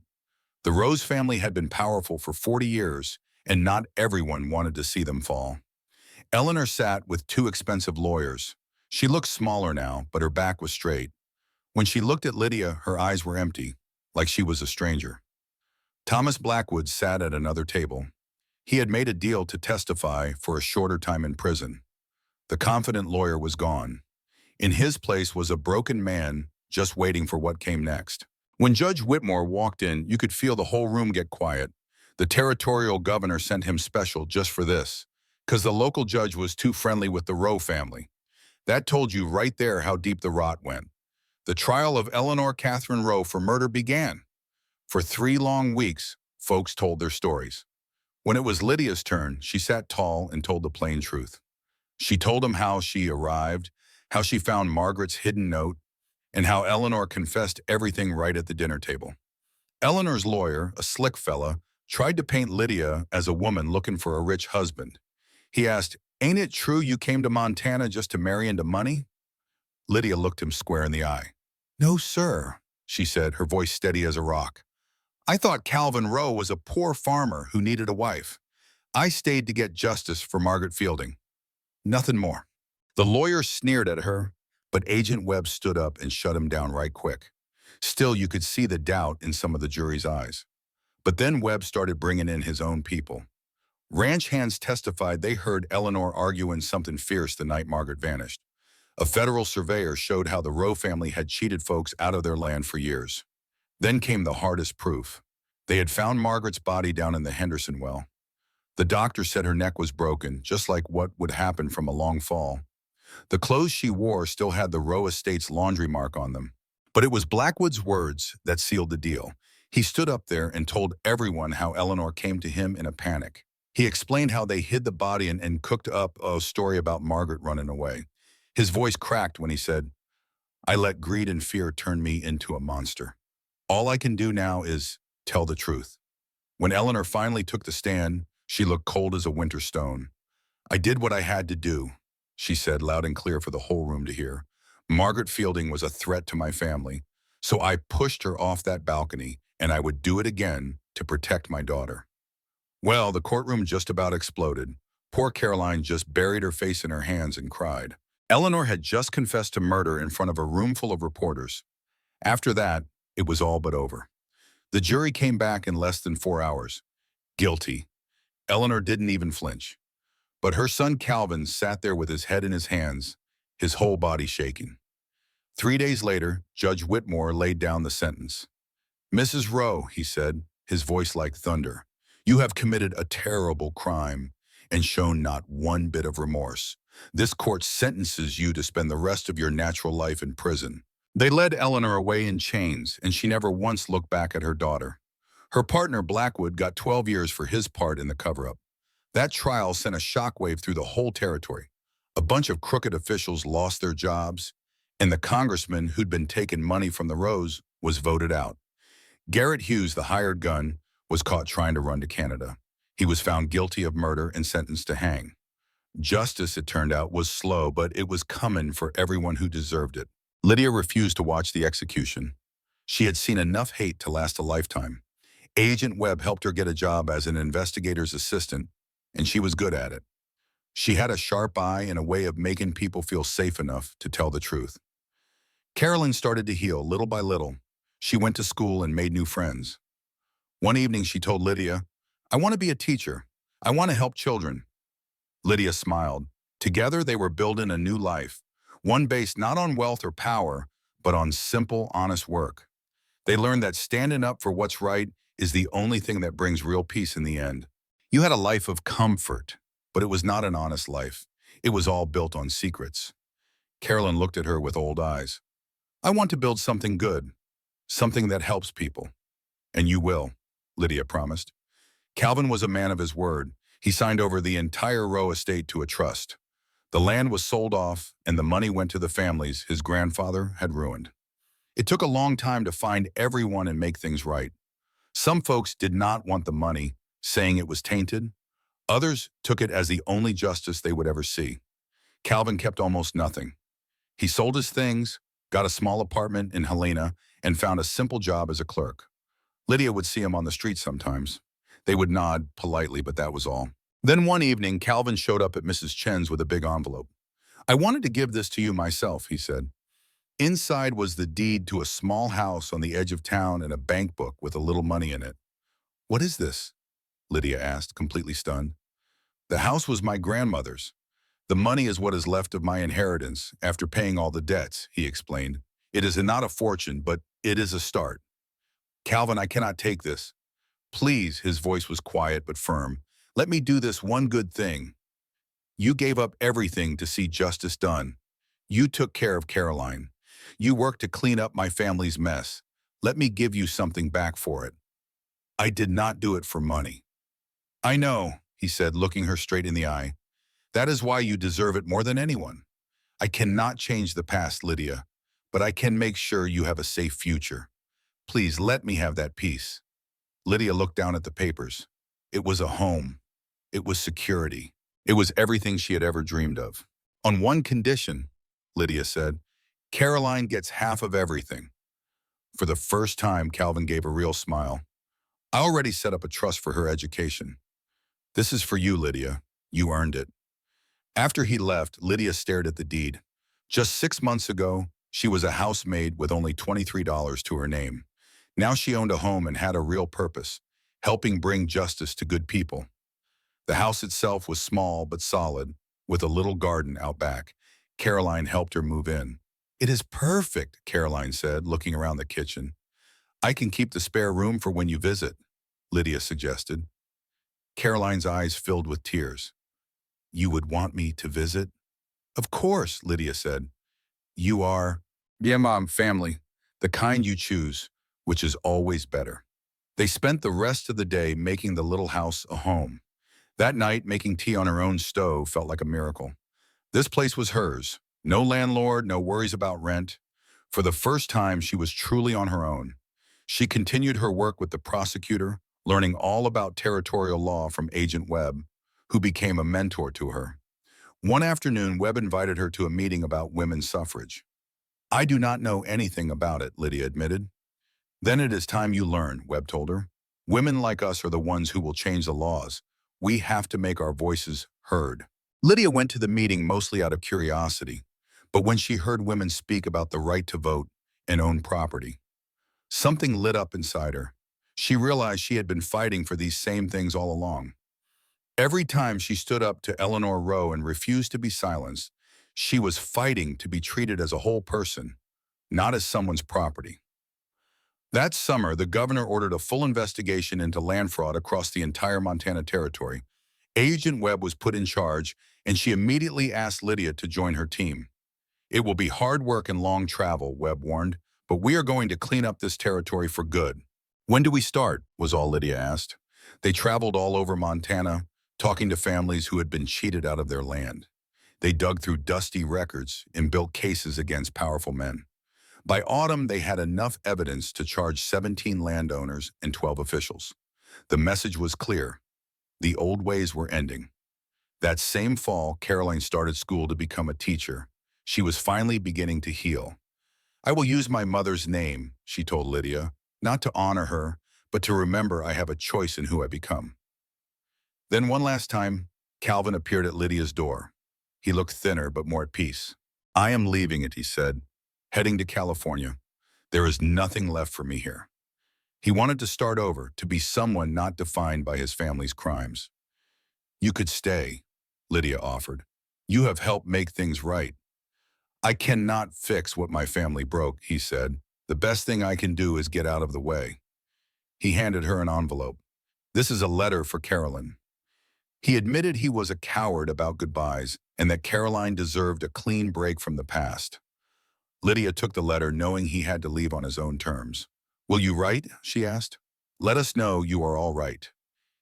The Rose family had been powerful for 40 years, and not everyone wanted to see them fall. Eleanor sat with two expensive lawyers. She looked smaller now, but her back was straight. When she looked at Lydia, her eyes were empty, like she was a stranger. Thomas Blackwood sat at another table. He had made a deal to testify for a shorter time in prison. The confident lawyer was gone. In his place was a broken man just waiting for what came next. When Judge Whitmore walked in, you could feel the whole room get quiet. The territorial governor sent him special just for this, because the local judge was too friendly with the Rowe family. That told you right there how deep the rot went. The trial of Eleanor Catherine Rowe for murder began. For 3 long weeks, folks told their stories. When it was Lydia's turn, she sat tall and told the plain truth. She told him how she arrived, how she found Margaret's hidden note, and how Eleanor confessed everything right at the dinner table. Eleanor's lawyer, a slick fella, tried to paint Lydia as a woman looking for a rich husband. He asked, "Ain't it true you came to Montana just to marry into money?" Lydia looked him square in the eye. "No, sir," she said, her voice steady as a rock. "I thought Calvin Rowe was a poor farmer who needed a wife. I stayed to get justice for Margaret Fielding. Nothing more." The lawyer sneered at her, but Agent Webb stood up and shut him down right quick. Still, you could see the doubt in some of the jury's eyes. But then Webb started bringing in his own people. Ranch hands testified they heard Eleanor arguing something fierce the night Margaret vanished. A federal surveyor showed how the Rowe family had cheated folks out of their land for years. Then came the hardest proof. They had found Margaret's body down in the Henderson well. The doctor said her neck was broken, just like what would happen from a long fall. The clothes she wore still had the Rowe estate's laundry mark on them. But it was Blackwood's words that sealed the deal. He stood up there and told everyone how Eleanor came to him in a panic. He explained how they hid the body and cooked up a story about Margaret running away. His voice cracked when he said, "I let greed and fear turn me into a monster. All I can do now is tell the truth." When Eleanor finally took the stand, she looked cold as a winter stone. "I did what I had to do," she said loud and clear for the whole room to hear. "Margaret Fielding was a threat to my family, so I pushed her off that balcony, and I would do it again to protect my daughter." Well, the courtroom just about exploded. Poor Caroline just buried her face in her hands and cried. Eleanor had just confessed to murder in front of a room full of reporters. After that, it was all but over. The jury came back in less than 4 hours. Guilty. Eleanor didn't even flinch. But her son Calvin sat there with his head in his hands, his whole body shaking. 3 days later, Judge Whitmore laid down the sentence. "Mrs. Rowe," he said, his voice like thunder, "you have committed a terrible crime and shown not one bit of remorse. This court sentences you to spend the rest of your natural life in prison." They led Eleanor away in chains, and she never once looked back at her daughter. Her partner, Blackwood, got 12 years for his part in the cover-up. That trial sent a shockwave through the whole territory. A bunch of crooked officials lost their jobs, and the congressman who'd been taking money from the Rose was voted out. Garrett Hughes, the hired gun, was caught trying to run to Canada. He was found guilty of murder and sentenced to hang. Justice, it turned out, was slow, but it was coming for everyone who deserved it. Lydia refused to watch the execution. She had seen enough hate to last a lifetime. Agent Webb helped her get a job as an investigator's assistant, and she was good at it. She had a sharp eye and a way of making people feel safe enough to tell the truth. Carolyn started to heal little by little. She went to school and made new friends. One evening she told Lydia, "I want to be a teacher. I want to help children." Lydia smiled. Together they were building a new life, one based not on wealth or power, but on simple, honest work. They learned that standing up for what's right is the only thing that brings real peace in the end. You had a life of comfort, but it was not an honest life. It was all built on secrets. Carolyn looked at her with old eyes. "I want to build something good, something that helps people." "And you will," Lydia promised. Calvin was a man of his word. He signed over the entire Rowe estate to a trust. The land was sold off, and the money went to the families his grandfather had ruined. It took a long time to find everyone and make things right. Some folks did not want the money, saying it was tainted. Others took it as the only justice they would ever see. Calvin kept almost nothing. He sold his things, got a small apartment in Helena, and found a simple job as a clerk. Lydia would see him on the street sometimes. They would nod politely, but that was all. Then one evening, Calvin showed up at Mrs. Chen's with a big envelope. "I wanted to give this to you myself," he said. Inside was the deed to a small house on the edge of town and a bank book with a little money in it. "What is this?" Lydia asked, completely stunned. "The house was my grandmother's. The money is what is left of my inheritance after paying all the debts," he explained. "It is not a fortune, but it is a start." "Calvin, I cannot take this. Please," his voice was quiet but firm. "Let me do this one good thing. You gave up everything to see justice done. You took care of Caroline. You worked to clean up my family's mess. Let me give you something back for it. I did not do it for money." "I know," he said, looking her straight in the eye. "That is why you deserve it more than anyone. I cannot change the past, Lydia, but I can make sure you have a safe future. Please let me have that peace." Lydia looked down at the papers. It was a home. It was security. It was everything she had ever dreamed of. "On one condition," Lydia said, "Caroline gets half of everything." For the first time, Calvin gave a real smile. "I already set up a trust for her education. This is for you, Lydia. You earned it." After he left, Lydia stared at the deed. Just 6 months ago, she was a housemaid with only $23 to her name. Now she owned a home and had a real purpose, helping bring justice to good people. The house itself was small but solid, with a little garden out back. Caroline helped her move in. "It is perfect," Caroline said, looking around the kitchen. "I can keep the spare room for when you visit," Lydia suggested. Caroline's eyes filled with tears. "You would want me to visit?" "Of course," Lydia said. "You are, bien, mom, family, the kind you choose, which is always better." They spent the rest of the day making the little house a home. That night, making tea on her own stove felt like a miracle. This place was hers. No landlord, no worries about rent. For the first time, she was truly on her own. She continued her work with the prosecutor, learning all about territorial law from Agent Webb, who became a mentor to her. One afternoon, Webb invited her to a meeting about women's suffrage. "I do not know anything about it," Lydia admitted. "Then it is time you learn," Webb told her. "Women like us are the ones who will change the laws. We have to make our voices heard." Lydia went to the meeting mostly out of curiosity, but when she heard women speak about the right to vote and own property, something lit up inside her. She realized she had been fighting for these same things all along. Every time she stood up to Eleanor Rowe and refused to be silenced, she was fighting to be treated as a whole person, not as someone's property. That summer, the governor ordered a full investigation into land fraud across the entire Montana territory. Agent Webb was put in charge, and she immediately asked Lydia to join her team. "It will be hard work and long travel," Webb warned, "but we are going to clean up this territory for good." "When do we start?" was all Lydia asked. They traveled all over Montana, talking to families who had been cheated out of their land. They dug through dusty records and built cases against powerful men. By autumn, they had enough evidence to charge 17 landowners and 12 officials. The message was clear. The old ways were ending. That same fall, Caroline started school to become a teacher. She was finally beginning to heal. "I will use my mother's name," she told Lydia, "not to honor her, but to remember I have a choice in who I become." Then one last time, Calvin appeared at Lydia's door. He looked thinner but more at peace. "I am leaving it," he said, "heading to California. There is nothing left for me here." He wanted to start over, to be someone not defined by his family's crimes. "You could stay," Lydia offered. "You have helped make things right." "I cannot fix what my family broke," he said. "The best thing I can do is get out of the way." He handed her an envelope. "This is a letter for Caroline." He admitted he was a coward about goodbyes and that Caroline deserved a clean break from the past. Lydia took the letter knowing he had to leave on his own terms. "Will you write?" she asked. "Let us know you are all right."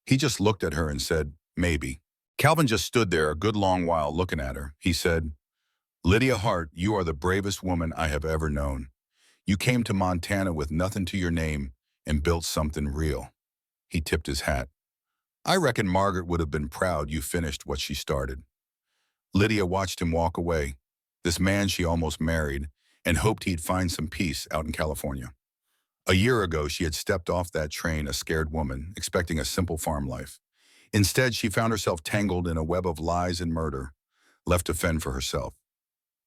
He just looked at her and said, "Maybe." Calvin just stood there a good long while looking at her. He said, "Lydia Hart, you are the bravest woman I have ever known. You came to Montana with nothing to your name and built something real." He tipped his hat. I reckon Margaret would have been proud you finished what she started. Lydia watched him walk away, this man she almost married, and hoped he'd find some peace out in California. A year ago, she had stepped off that train a scared woman, expecting a simple farm life. Instead, she found herself tangled in a web of lies and murder, left to fend for herself.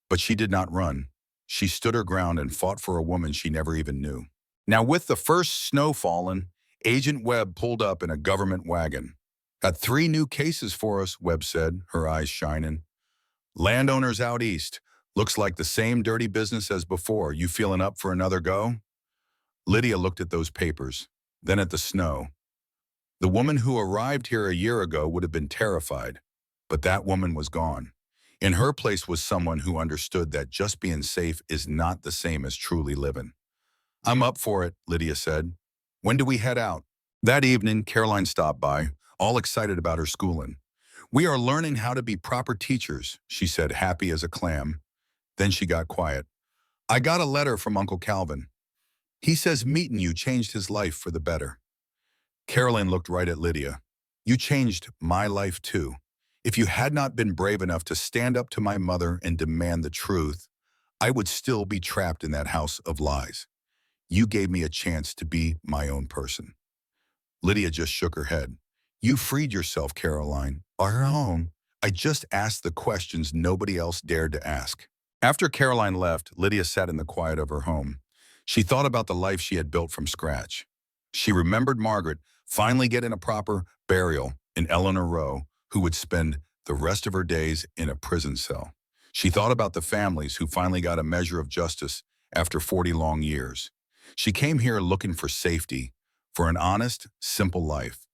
But she did not run. She stood her ground and fought for a woman she never even knew. Now, with the first snow fallen, Agent Webb pulled up in a government wagon. "Got 3 new cases for us," Webb said, her eyes shining. "Landowners out east. Looks like the same dirty business as before. You feeling up for another go?" Lydia looked at those papers, then at the snow. The woman who arrived here a year ago would have been terrified, but that woman was gone. In her place was someone who understood that just being safe is not the same as truly living. "I'm up for it," Lydia said. "When do we head out?" That evening, Caroline stopped by, all excited about her schooling. "We are learning how to be proper teachers," she said, happy as a clam. Then she got quiet. "I got a letter from Uncle Calvin. He says meeting you changed his life for the better." Caroline looked right at Lydia. "You changed my life too. If you had not been brave enough to stand up to my mother and demand the truth, I would still be trapped in that house of lies. You gave me a chance to be my own person." Lydia just shook her head. "You freed yourself, Caroline. Our own. I just asked the questions nobody else dared to ask." After Caroline left, Lydia sat in the quiet of her home. She thought about the life she had built from scratch. She remembered Margaret finally getting a proper burial in Eleanor Row, who would spend the rest of her days in a prison cell. She thought about the families who finally got a measure of justice after 40 long years. She came here looking for safety, for an honest, simple life.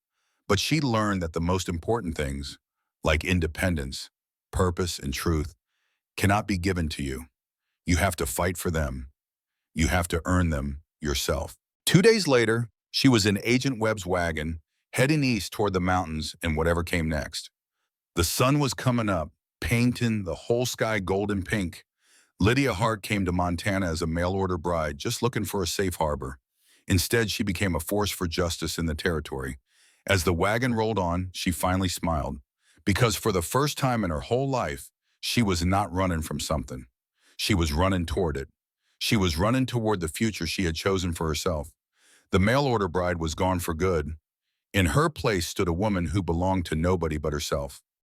But she learned that the most important things, like independence, purpose, and truth, cannot be given to you. You have to fight for them. You have to earn them yourself. 2 days later, she was in Agent Webb's wagon, heading east toward the mountains and whatever came next. The sun was coming up, painting the whole sky golden pink. Lydia Hart came to Montana as a mail-order bride, just looking for a safe harbor. Instead, she became a force for justice in the territory. As the wagon rolled on, she finally smiled, because for the first time in her whole life, she was not running from something. She was running toward it. She was running toward the future she had chosen for herself. The mail-order bride was gone for good. In her place stood a woman who belonged to nobody but herself.